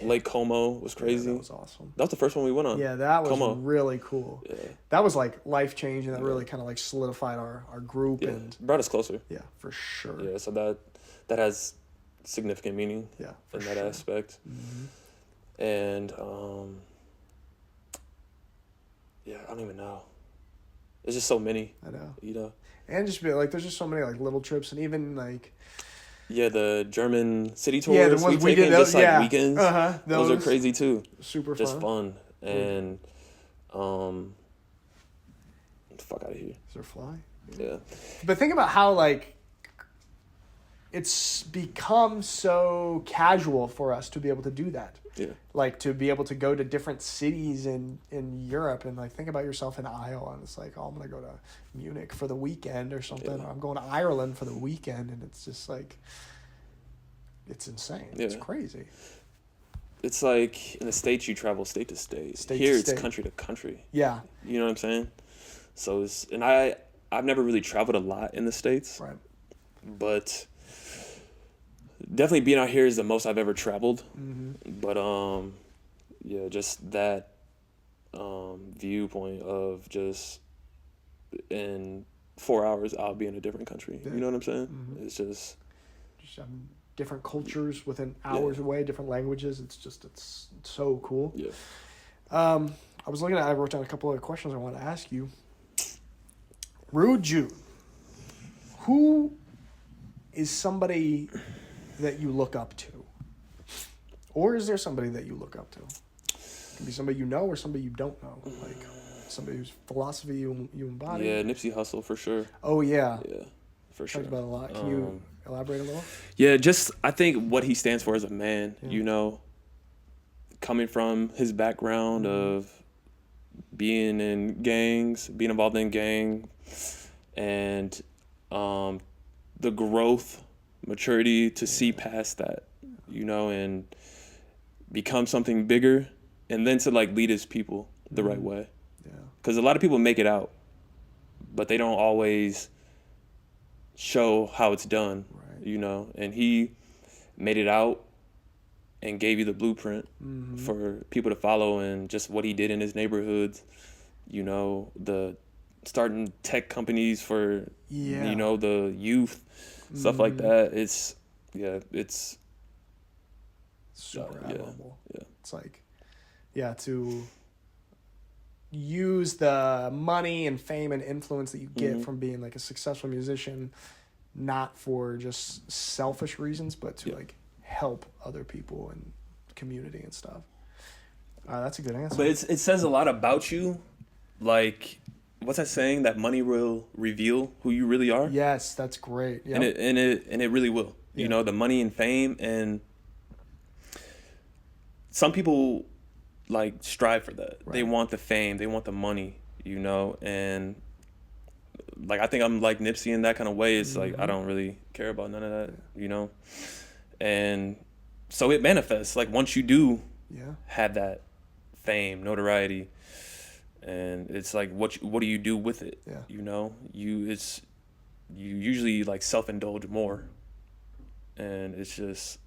Lake Como was crazy.
That was awesome.
That was the first one we went on.
Yeah, that was really cool. Yeah. That was like life changing. That really kind of like solidified our group and
brought us closer.
Yeah, for sure.
Yeah, so that has significant meaning.
Yeah,
in that aspect. And I don't even know. There's just so many.
I know.
You know.
And just be like, there's just so many like little trips, and even like.
Yeah, the German city tours
the ones we did,
just like weekends. Those are crazy too.
Super
just fun. And get the fuck out of here.
Is there a fly?
Yeah.
But think about how like it's become so casual for us to be able to do that.
Yeah.
Like to be able to go to different cities in Europe and like think about yourself in Iowa and it's like, oh, I'm going to go to Munich for the weekend or something.
Yeah.
Or I'm going to Ireland for the weekend. And it's just like, it's insane. Yeah. It's crazy.
It's like in the States, you travel state to state. Here, it's country to country.
Yeah.
You know what I'm saying? So I've never really traveled a lot in the States.
Right.
But definitely being out here is the most I've ever traveled.
Mm-hmm.
But yeah, just that viewpoint of just in 4 hours I'll be in a different country. Yeah. You know what I'm saying? Mm-hmm. It's just
different cultures within hours away, different languages. It's so cool.
Yeah.
I was I wrote down a couple of questions I want to ask you. Rude June. Who is somebody that you look up to? Or is there somebody that you look up to? It can be somebody you know or somebody you don't know. Like somebody whose philosophy you embody.
Yeah, Nipsey Hussle for sure.
Oh, yeah.
Yeah, for sure.
Talked about it a lot. Can you elaborate a little?
Yeah, just I think what he stands for as a man, you know, coming from his background of being in gangs, being involved in gang, and the growth, maturity to see past that, you know, and become something bigger, and then to like lead his people the right way. Yeah. Because a lot of people make it out, but they don't always show how it's done, you know. And he made it out and gave you the blueprint for people to follow, and just what he did in his neighborhoods, you know, the starting tech companies for, you know, the youth, stuff like that. It's
super admirable. Yeah. It's like, to use the money and fame and influence that you get from being like a successful musician, not for just selfish reasons, but to like help other people and community and stuff. That's a good answer.
But it says a lot about you. Like, what's that saying? That money will reveal who you really are.
Yes, that's great. Yep.
And it really will. You know, the money and fame, and some people like strive for that. Right. They want the fame, they want the money, you know, and like I think I'm like Nipsey in that kind of way. It's like I don't really care about none of that, you know. And so it manifests like once you do have that fame, notoriety, and it's like what do you do with it? Yeah. You know, you usually like self-indulge more, and it's just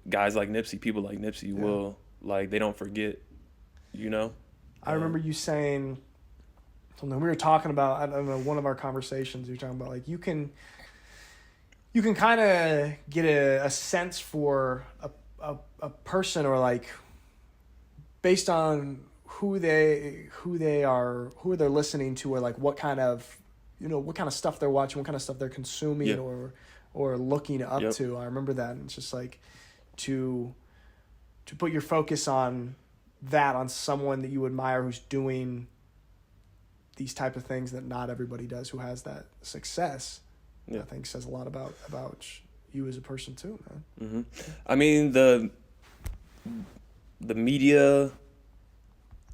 guys like Nipsey, people like Nipsey will like they don't forget, you know.
I remember you saying something we were talking about. I don't know, one of our conversations. You were talking about like you can kind of get a sense for a person, or like based on who they're listening to, or like what kind of stuff they're watching, what kind of stuff they're consuming or looking up to. I remember that, and it's just like to put your focus on that, on someone that you admire who's doing these type of things that not everybody does, who has that success. I think says a lot about you as a person too, man.
I mean, the media,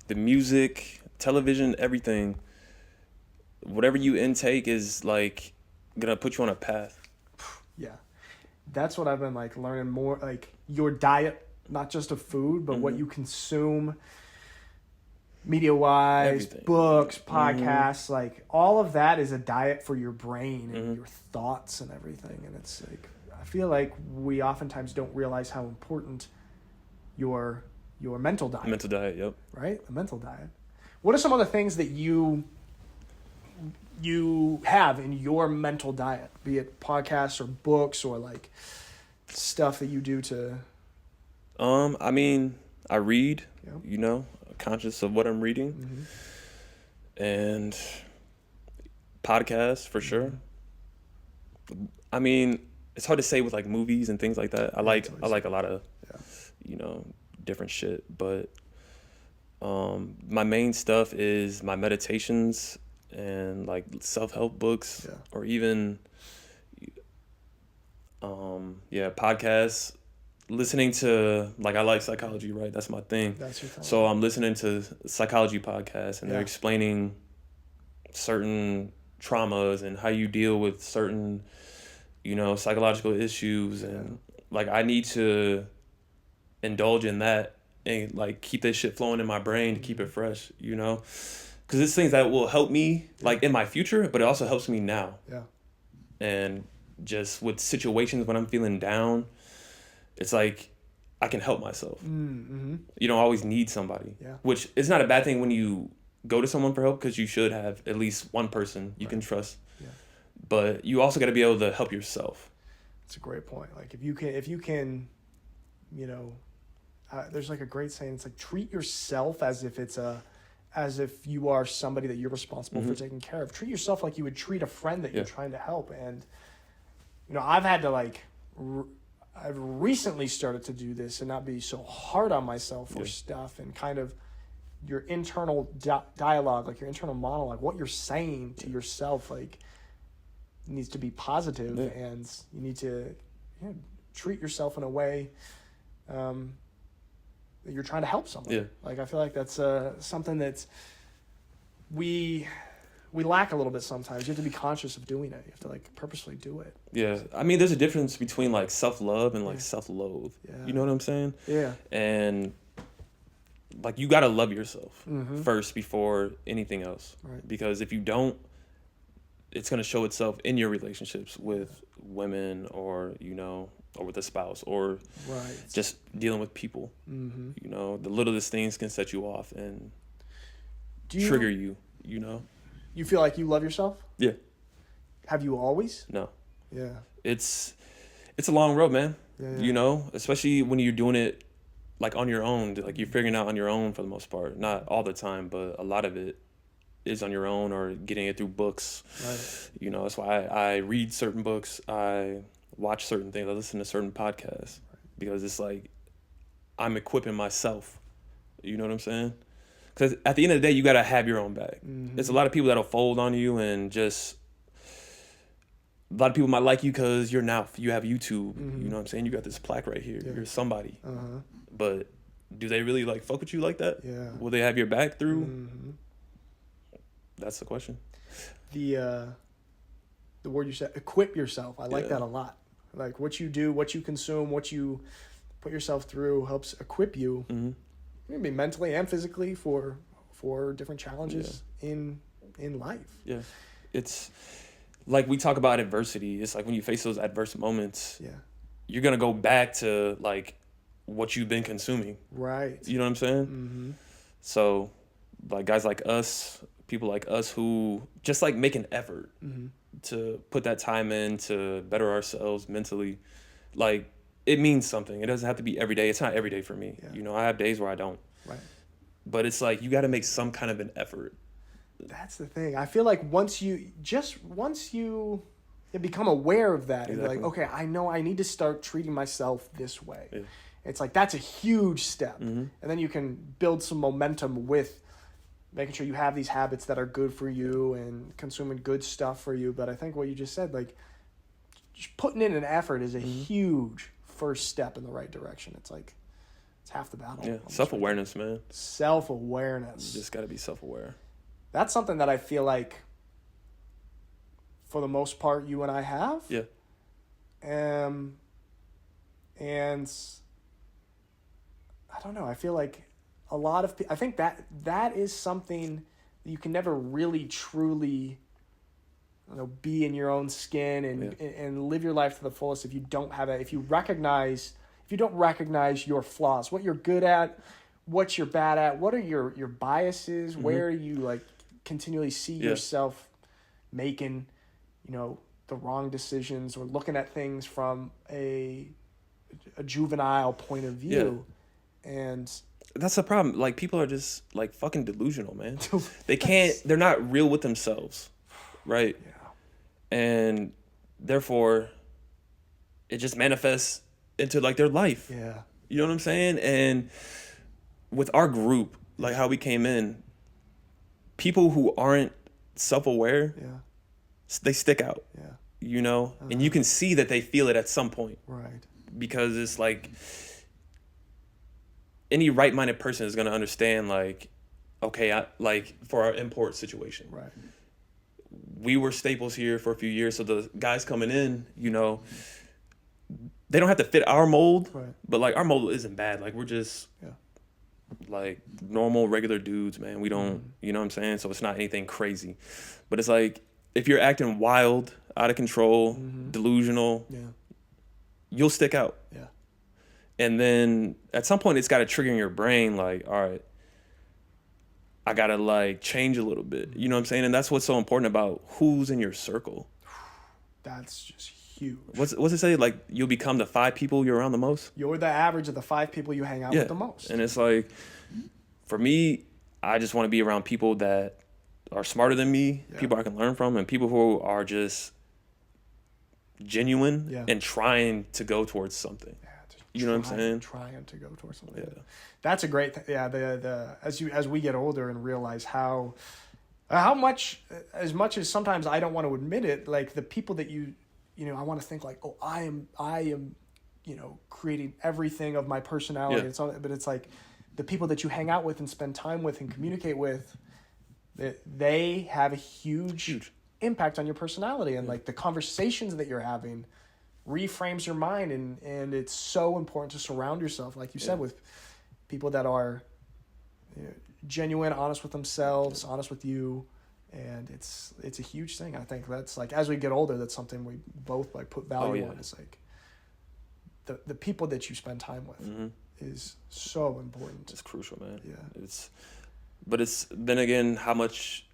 the music, television, everything, whatever you intake is like gonna put you on a path.
Yeah, that's what I've been like learning more. Like your diet, not just of food, but what you consume, media-wise, books, podcasts, like all of that is a diet for your brain and your thoughts and everything. And it's like, I feel like we oftentimes don't realize how important your mental diet.
Mental diet, yep.
Right? The mental diet. What are some of the things that you have in your mental diet, be it podcasts or books or like stuff that you do to...
I mean, I read, you know, conscious of what I'm reading, and podcasts for sure. I mean, it's hard to say with like movies and things like that. I like a lot of, you know, different shit, but my main stuff is my meditations and like self-help books, or even Podcasts. Listening to, like, I like psychology, right? That's my thing.
That's your thing.
So I'm listening to psychology podcasts, and they're explaining certain traumas and how you deal with certain, psychological issues. And, like, I need to indulge in that and, like, keep that shit flowing in my brain to keep it fresh, Because it's things that will help me, like, in my future, but it also helps me now.
Yeah.
And just with situations when I'm feeling down, it's like I can help myself.
Mm-hmm.
You don't always need somebody,
Yeah.
which is not a bad thing when you go to someone for help, because you should have at least one person you can trust.
Yeah.
But you also got to be able to help yourself.
It's a great point. Like if you can, there's like a great saying. It's like treat yourself as if you are somebody that you're responsible for taking care of. Treat yourself like you would treat a friend that you're trying to help. And I've had to I've recently started to do this and not be so hard on myself for stuff, and kind of your internal dialogue, like your internal monologue, what you're saying to yourself, like, needs to be positive, and you need to treat yourself in a way that you're trying to help someone.
Yeah.
Like, I feel like that's something that we lack a little bit sometimes. You have to be conscious of doing it. You have to, like, purposefully do it.
Yeah. I mean, there's a difference between, like, self-love and, like, self-loathe.
Yeah.
You know what I'm saying?
Yeah.
And, like, you got to love yourself
Mm-hmm.
first before anything else.
Right.
Because if you don't, it's going to show itself in your relationships with women, or, or with a spouse, or just dealing with people.
Mm-hmm.
The littlest things can set you off and trigger you,
You feel like you love yourself?
Yeah.
Have you always?
No.
Yeah.
It's a long road, man.
Yeah.
Especially when you're doing it, like, on your own. Like, you're figuring it out on your own for the most part. Not all the time, but a lot of it is on your own, or getting it through books.
Right.
That's why I read certain books. I watch certain things. I listen to certain podcasts, because it's like I'm equipping myself. You know what I'm saying? Because at the end of the day, you got to have your own bag.
Mm-hmm.
There's a lot of people that'll fold on you, and just a lot of people might like you because you have YouTube.
Mm-hmm.
You know what I'm saying? You got this plaque right here.
Yeah.
You're somebody.
Uh-huh.
But do they really, like, fuck with you like that?
Yeah.
Will they have your back through?
Mm-hmm.
That's the question.
The word you said, equip yourself. I like that a lot. Like, what you do, what you consume, what you put yourself through helps equip you.
Mm-hmm.
Maybe mentally and physically for different challenges in life.
Yeah. It's like we talk about adversity. It's like when you face those adverse moments, you're going to go back to, like, what you've been consuming.
Right.
You know what I'm saying?
Mm-hmm.
So, like, guys like us, people like us who just, like, make an effort to put that time in to better ourselves mentally, like, it means something. It doesn't have to be every day. It's not every day for me.
Yeah.
I have days where I don't.
Right.
But it's like you got to make some kind of an effort.
That's the thing. I feel like once you become aware of that, and you're like, okay, I know I need to start treating myself this way. Yeah. It's like that's a huge step. Mm-hmm. And then you can build some momentum with making sure you have these habits that are good for you and consuming good stuff for you. But I think what you just said, like, just putting in an effort is a huge first step in the right direction. It's like, it's half the battle.
Yeah, self-awareness, man.
Self-awareness.
You just got to be self-aware. That's
something that I feel like, for the most part, you and I have.
Yeah.
And I don't know. I feel like a lot of people, I think that is something that you can never really truly, be in your own skin and live your life to the fullest if you don't have it. If you don't recognize your flaws, what you're good at, what you're bad at, what are your biases, where you, like, continually see yourself making, the wrong decisions, or looking at things from a juvenile point of view. Yeah. And
that's the problem. Like, people are just, like, fucking delusional, man. They're not real with themselves. Right? Yeah. And therefore, it just manifests into, like, their life.
Yeah.
You know what I'm saying? And with our group, like how we came in, people who aren't self-aware, they stick out.
Yeah.
you know, and you can see that they feel it at some point.
Right.
Because it's like any right-minded person is going to understand, like, okay, like for our import situation.
Right.
We were staples here for a few years, so the guys coming in, you know, they don't have to fit our mold,
right.
but like our mold isn't bad. Like we're just like normal, regular dudes, man. We don't, you know what I'm saying? So it's not anything crazy. But it's like if you're acting wild, out of control, delusional, you'll stick out.
Yeah.
And then at some point it's got to trigger in your brain like, all right, I got to like change a little bit. You know what I'm saying? And that's what's so important about who's in your circle.
That's just huge.
What's it say? Like you'll become the 5 people you're around the most?
You're the average of the 5 people you hang out with the most.
And it's like, for me, I just want to be around people that are smarter than me, people I can learn from, and people who are just genuine and trying to go towards something. You know what I'm saying?
Trying to go towards something. Yeah. That's a great thing. Yeah, the as we get older and realize how much, as much as sometimes I don't want to admit it, like the people that you know, I want to think like, oh, I am, you know, creating everything of my personality. It's all, but it's like the people that you hang out with and spend time with and communicate with, they have a huge impact on your personality, and like the conversations that you're having reframes your mind, and it's so important to surround yourself, like you said, with people that are, you know, genuine, honest with themselves, honest with you, and it's a huge thing. I think that's like, as we get older, that's something we both like put value on. It's like the people that you spend time with is so important.
It's crucial, man.
Yeah.
But it's then again, how much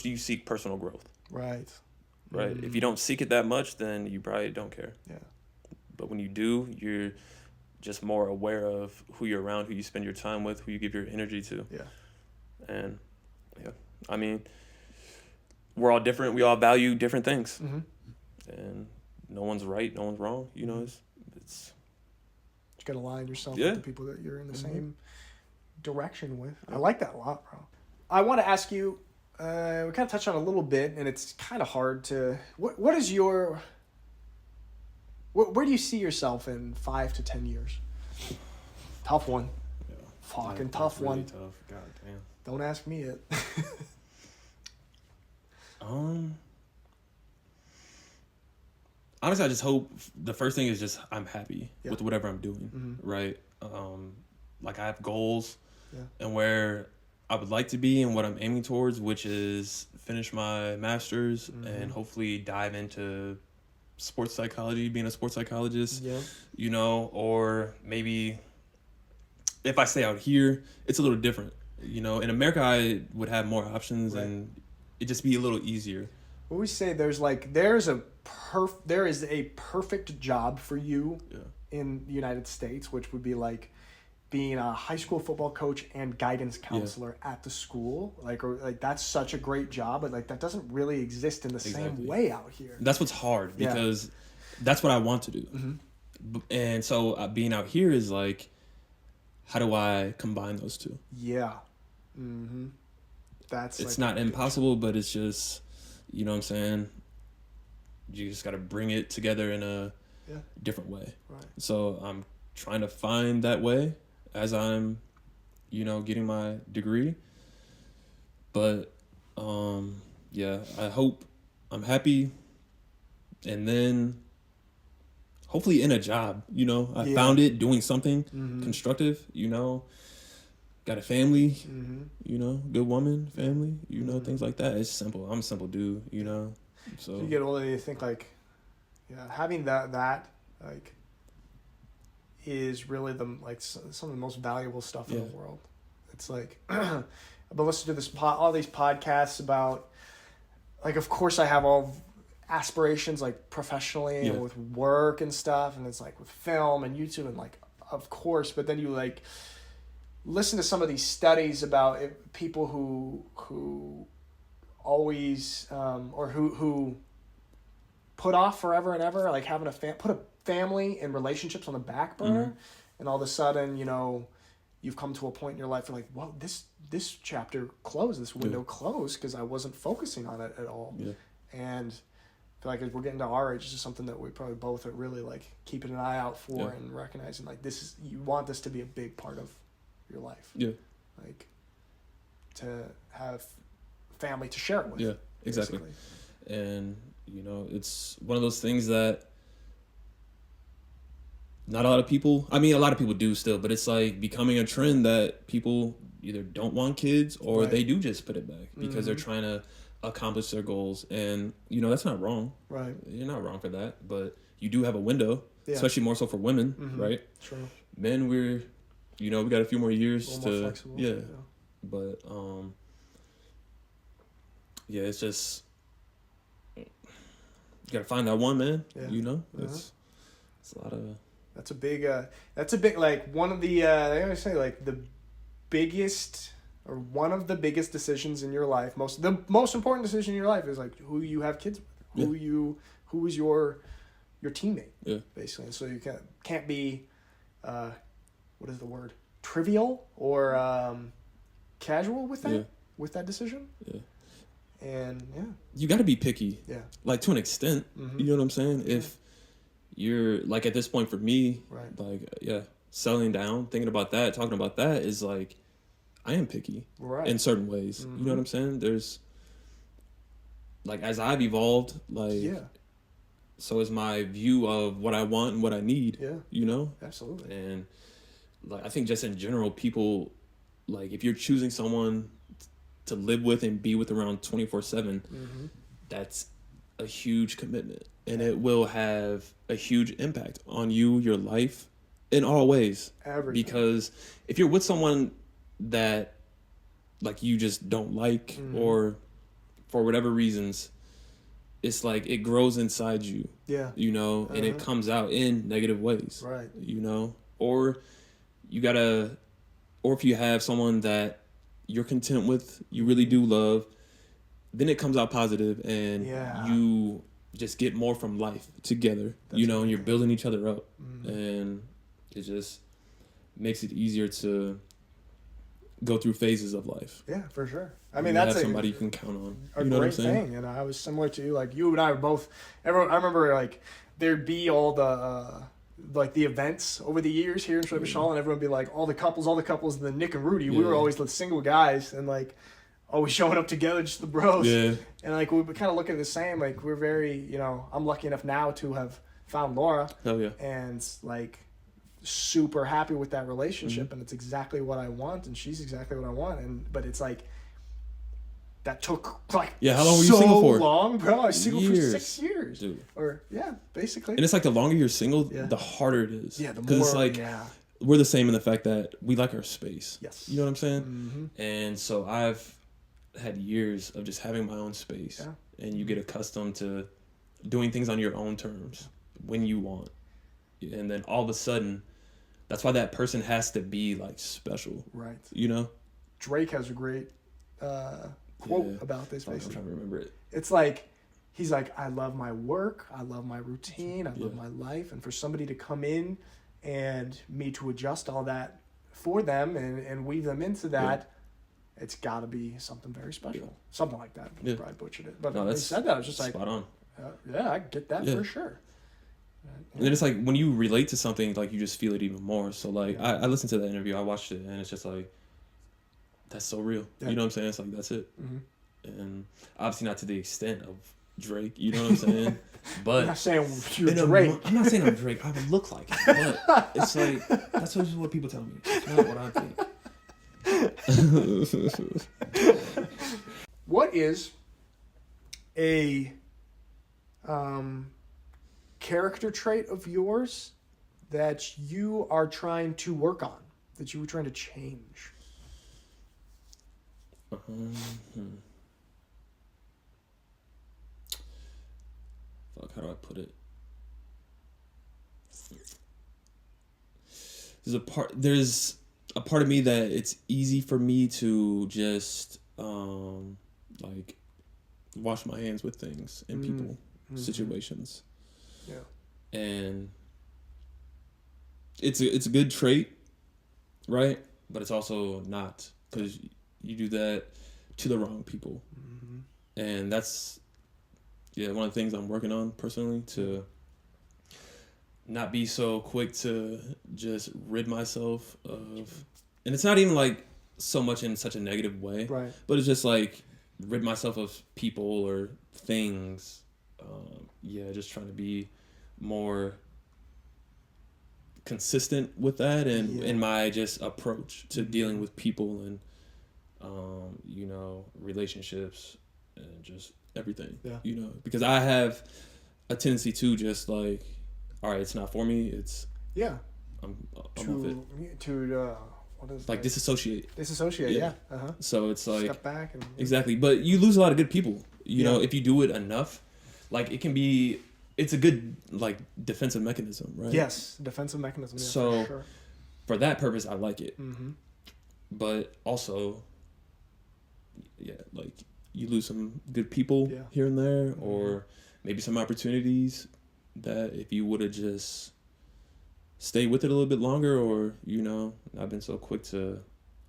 do you seek personal growth?
Right.
Right. If you don't seek it that much, then you probably don't care.
Yeah.
But when you do, you're just more aware of who you're around, who you spend your time with, who you give your energy to.
Yeah. And
I mean, we're all different. We all value different things. And no one's right, no one's wrong. You know, it's
you got to align yourself with the people that you're in the same direction with. I like that a lot, bro. I want to ask you, we kind of touched on it a little bit, and it's kind of hard to, what is your, where do you see yourself in 5 to 10 years? Tough one.
Yeah.
Fucking tough
really
one.
Tough. God damn.
Don't ask me it.
Honestly, I just hope the first thing is just I'm happy with whatever I'm doing, right? Like I have goals and where I would like to be and what I'm aiming towards, which is finish my master's and hopefully dive into sports psychology, being a sports psychologist, you know, or maybe if I stay out here, it's a little different. You know, in America, I would have more options and it'd just be a little easier.
What we say, there is a perfect job for you in the United States, which would be like being a high school football coach and guidance counselor at the school. Like that's such a great job, but like that doesn't really exist in the same way out here.
That's what's hard because that's what I want to do. And so being out here is like, how do I combine those two?
Yeah.
It's not impossible, but it's just, you know what I'm saying? You just got to bring it together in a different way.
Right.
So I'm trying to find that way as I'm, you know, getting my degree. But, I hope I'm happy. And then hopefully in a job, you know, I found it doing something constructive, you know, got a family, you know, good woman, family, you know, things like that. It's simple. I'm a simple dude, you know. So
you get older, you think like, having that like is really some of the most valuable stuff in the world. It's like, I've been listening to all these podcasts about, like, of course I have all aspirations like professionally and with work and stuff, and it's like with film and YouTube and like, of course, but then you like listen to some of these studies about people who always or who put off forever and ever, like having put a family and relationships on the back burner, and all of a sudden, you know, you've come to a point in your life where like, well, this chapter closed, this window closed because I wasn't focusing on it at all. And I feel like as we're getting to our age, it's just something that we probably both are really like keeping an eye out for and recognizing like you want this to be a big part of your life.
Yeah.
Like to have family to share it with.
Yeah, exactly. Basically. And, it's one of those things that not a lot of people, a lot of people do still, but it's like becoming a trend that people either don't want kids or they do just put it back because they're trying to accomplish their goals. And, that's not wrong. Right. You're not wrong for that, but you do have a window, especially more so for women, right? True. Men, we got a few more years to, more flexible. Yeah. But, it's just, you got to find that one, man, it's a lot of...
That's a big, like, one of the, I always say, like, the biggest, or one of the biggest decisions in your life, the most important decision in your life is, like, who you have kids with, who is your teammate, basically. And so you can't be, what is the word, trivial or casual with that decision. Yeah. And,
you got to be picky. Yeah. Like, to an extent, you know what I'm saying? Yeah. If you're like at this point for me, like settling down, thinking about that, talking about that is like I am picky in certain ways. You know what I'm saying? There's like as I've evolved, like so is my view of what I want and what I need. Yeah.
Absolutely.
And like I think just in general, people like if you're choosing someone to live with and be with around 24/7, that's a huge commitment. And it will have a huge impact on you, your life, in all ways. Everything. Because if you're with someone that, like, you just don't like or for whatever reasons, it's like it grows inside you. Yeah. And it comes out in negative ways. Right. Or or if you have someone that you're content with, you really do love, then it comes out positive and you just get more from life together, and you're building each other up. And it just makes it easier to go through phases of life.
Yeah, for sure. That's
somebody you can count on.
A great thing. And I was similar to you. Like, you and I were both, I remember, like, there'd be all the, like, the events over the years here in Shaw, and everyone would be like, all the couples, and then Nick and Rudy, we were always the single guys, and, like, always showing up together, just the bros. Yeah. And, like, we kind of look at the same. Like, we're very, I'm lucky enough now to have found Laura.
Oh, yeah.
And, like, super happy with that relationship. And it's exactly what I want. And she's exactly what I want. But it's, like, that took, like,
how long were you single for?
So long, bro. I was single for 6 years. Dude. Or, basically.
And it's, like, the longer you're single, the harder it is.
Yeah, the more,
because it's, like, we're the same in the fact that we like our space. Yes. You know what I'm saying? And so I've had years of just having my own space, and you get accustomed to doing things on your own terms when you want, and then all of a sudden that's why that person has to be like special, right?
Drake has a great quote about this. Basically,
I'm trying to remember it.
It's like he's like, I love my work, I love my routine, I love my life, and for somebody to come in and me to adjust all that for them and weave them into that, it's got to be something very special. Something like that. I probably butchered it. But when they said that, I was just like,
spot on.
I get that for sure.
And then it's like when you relate to something, like you just feel it even more. So like I listened to that interview, I watched it, and it's just like, that's so real. You know what I'm saying? It's like, that's it. And obviously not to the extent of Drake, you know what I'm saying? But
I'm not saying you're Drake.
I'm not saying I'm Drake. I would look like it. But it's like, that's what people tell me. It's not what I think.
What is a character trait of yours that you are trying to work on, that you were trying to change?
Fuck, how do I put it? There's a part of me that it's easy for me to just like wash my hands with things and people, situations. Yeah. And it's a good trait, right? But it's also not, because you do that to the wrong people. And that's one of the things I'm working on personally, to not be so quick to just rid myself of, and it's not even like so much in such a negative way,
right?
But it's just like rid myself of people or things. Just trying to be more consistent with that, and in my just approach to dealing with people and relationships and just everything. Because I have a tendency to just like, all right, it's not for me, it's I'm off it.
What is
like disassociate, so it's like
step back and
exactly. But you lose a lot of good people, you know, if you do it enough. Like it's a good like defensive mechanism, right?
Yes, defensive mechanism.
So
for sure.
For that purpose, I like it. But also, like you lose some good people here and there, or maybe some opportunities that if you would have just stayed with it a little bit longer, or not been so quick to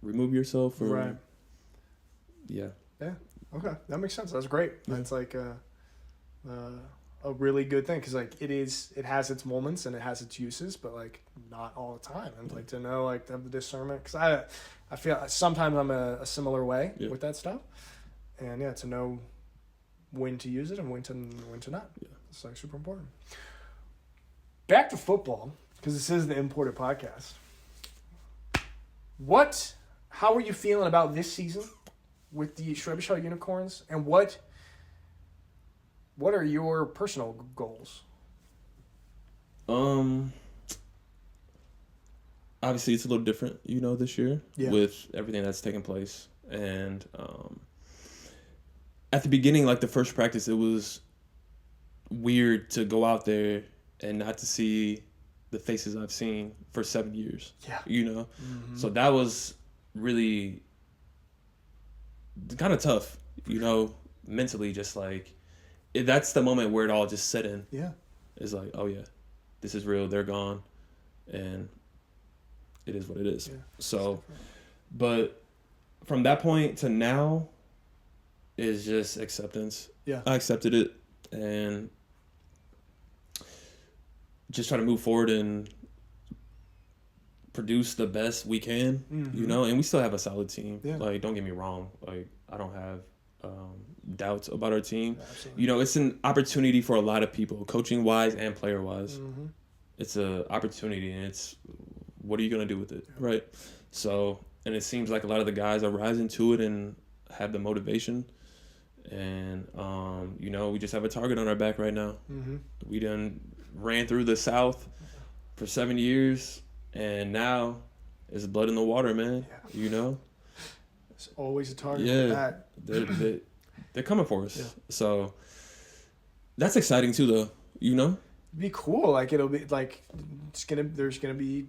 remove yourself, or
right. Okay, that makes sense. That's great. That's like a really good thing, because like it has its moments and it has its uses, but like not all the time. And like to know, like to have the discernment, because I feel sometimes I'm a similar way with that stuff, and to know when to use it and when to not. It's like super important. Back to football, because this is the Imported Podcast. How are you feeling about this season with the SHA Unicorns, and what are your personal goals?
Obviously it's a little different, this year with everything that's taken place. And at the beginning, like the first practice, it was weird to go out there and not to see the faces I've seen for 7 years. So that was really kind of tough, mentally, just like, that's the moment where it all just set in. It's like, oh yeah, this is real. They're gone, and it is what it is. So, but from that point to now is just acceptance. I accepted it and just try to move forward and produce the best we can, and we still have a solid team. Like, don't get me wrong. Like, I don't have doubts about our team. Absolutely. It's an opportunity for a lot of people, coaching wise and player wise. It's an opportunity, and it's, what are you going to do with it? Right. So, and it seems like a lot of the guys are rising to it and have the motivation, and we just have a target on our back right now. We done ran through the South for 7 years, and now it's blood in the water, man.
It's always a target.
They're coming for us. So that's exciting too, though.
It'd be cool. Like, it'll be like there's gonna be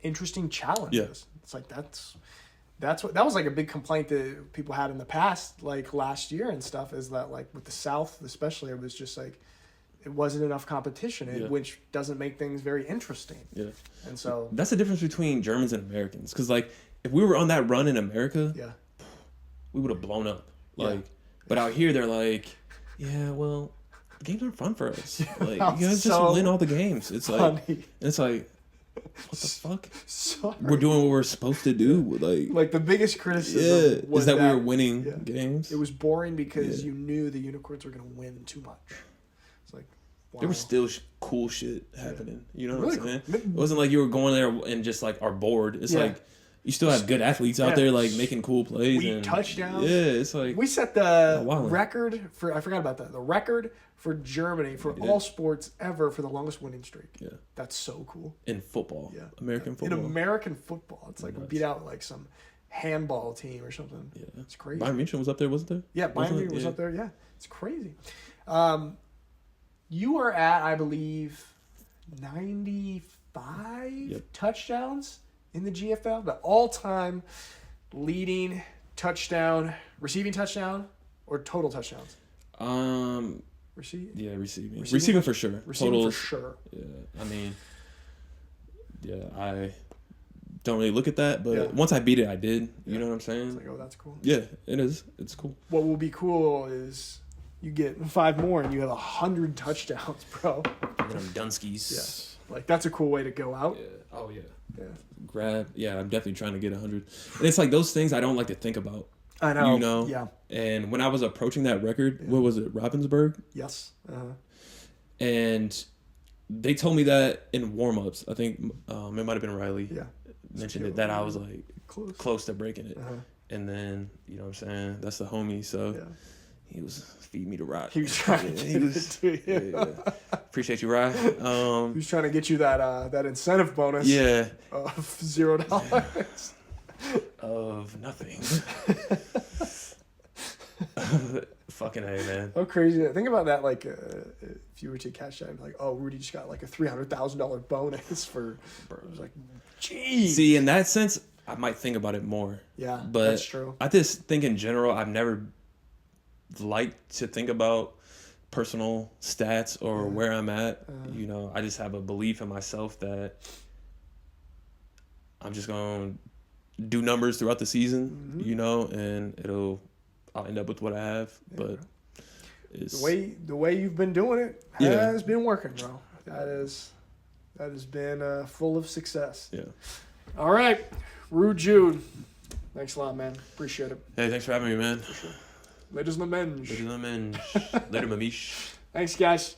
interesting challenges. It's like that was like a big complaint that people had in the past, like last year and stuff, is that like with the South especially, it was just like it wasn't enough competition, which doesn't make things very interesting. And so
that's the difference between Germans and Americans, because like if we were on that run in America, we would have blown up. Like, but out here they're like, well, the games aren't fun for us. Like, you guys just win all the games. It's like, what the fuck?
Sorry.
We're doing what we're supposed to do.
Like the biggest criticism was
is that we were winning games.
It was boring because you knew the Unicorns were going to win too much. It's like, wow.
There was still cool shit happening. You know what
really
I'm saying? It wasn't like you were going there and just like are bored. It's like you still have good athletes out there like making cool plays and
touchdowns.
It's like
we set the record for, I forgot about that. The record for Germany for all sports ever for the longest winning streak. That's so cool.
In football. American football.
In American football. It's like we beat out like some handball team or something. It's crazy.
Bayern Munich was up there, wasn't there?
Yeah, Bayern Munich was up there. It's crazy. You are at, I believe, 95 touchdowns in the GFL, the all-time leading receiving touchdown, or total touchdowns?
Receiving for sure.
Receiving for sure.
Yeah, I mean, I don't really look at that, but once I beat it, I did. You know what I'm saying?
It's like, oh, that's cool.
Yeah, it is. It's cool.
What will be cool is You get 5 more, and you have 100 touchdowns, bro.
Giving them Dunskies.
Yes. Like, that's a cool way to go out.
Yeah. Oh, yeah.
Yeah.
I'm definitely trying to get 100. And it's like those things I don't like to think about.
I know.
You know?
Yeah.
And when I was approaching that record, what was it, Robbinsburg?
Yes.
And they told me that in warm-ups. I think it might have been Riley.
Yeah.
Mentioned it, that I was like close to breaking it.
Uh-huh.
And then, you know what I'm saying? That's the homie. So he was feeding me the rock.
He was trying to get it to you.
Yeah. Appreciate you, Rye.
He was trying to get you that incentive bonus.
Yeah.
Of $0.
Of nothing. Fucking A, man.
How crazy. Think about that, like, if you were to catch that, like, oh, Rudy just got like a $300,000 bonus for, bro. It was like, geez.
See, in that sense, I might think about it more.
Yeah,
but
that's true.
I just think in general, I've never liked to think about personal stats or where I'm at. You know, I just have a belief in myself that I'm just going to do numbers throughout the season, you know, and I'll end up with what I have. But it's
the way you've been doing it has been working, bro. That has been full of success.
Yeah.
All right, Rude Jude. Thanks a lot, man. Appreciate it.
Hey, thanks for having me, man.
Ladies and men.
Later, Mamish.
Thanks, guys.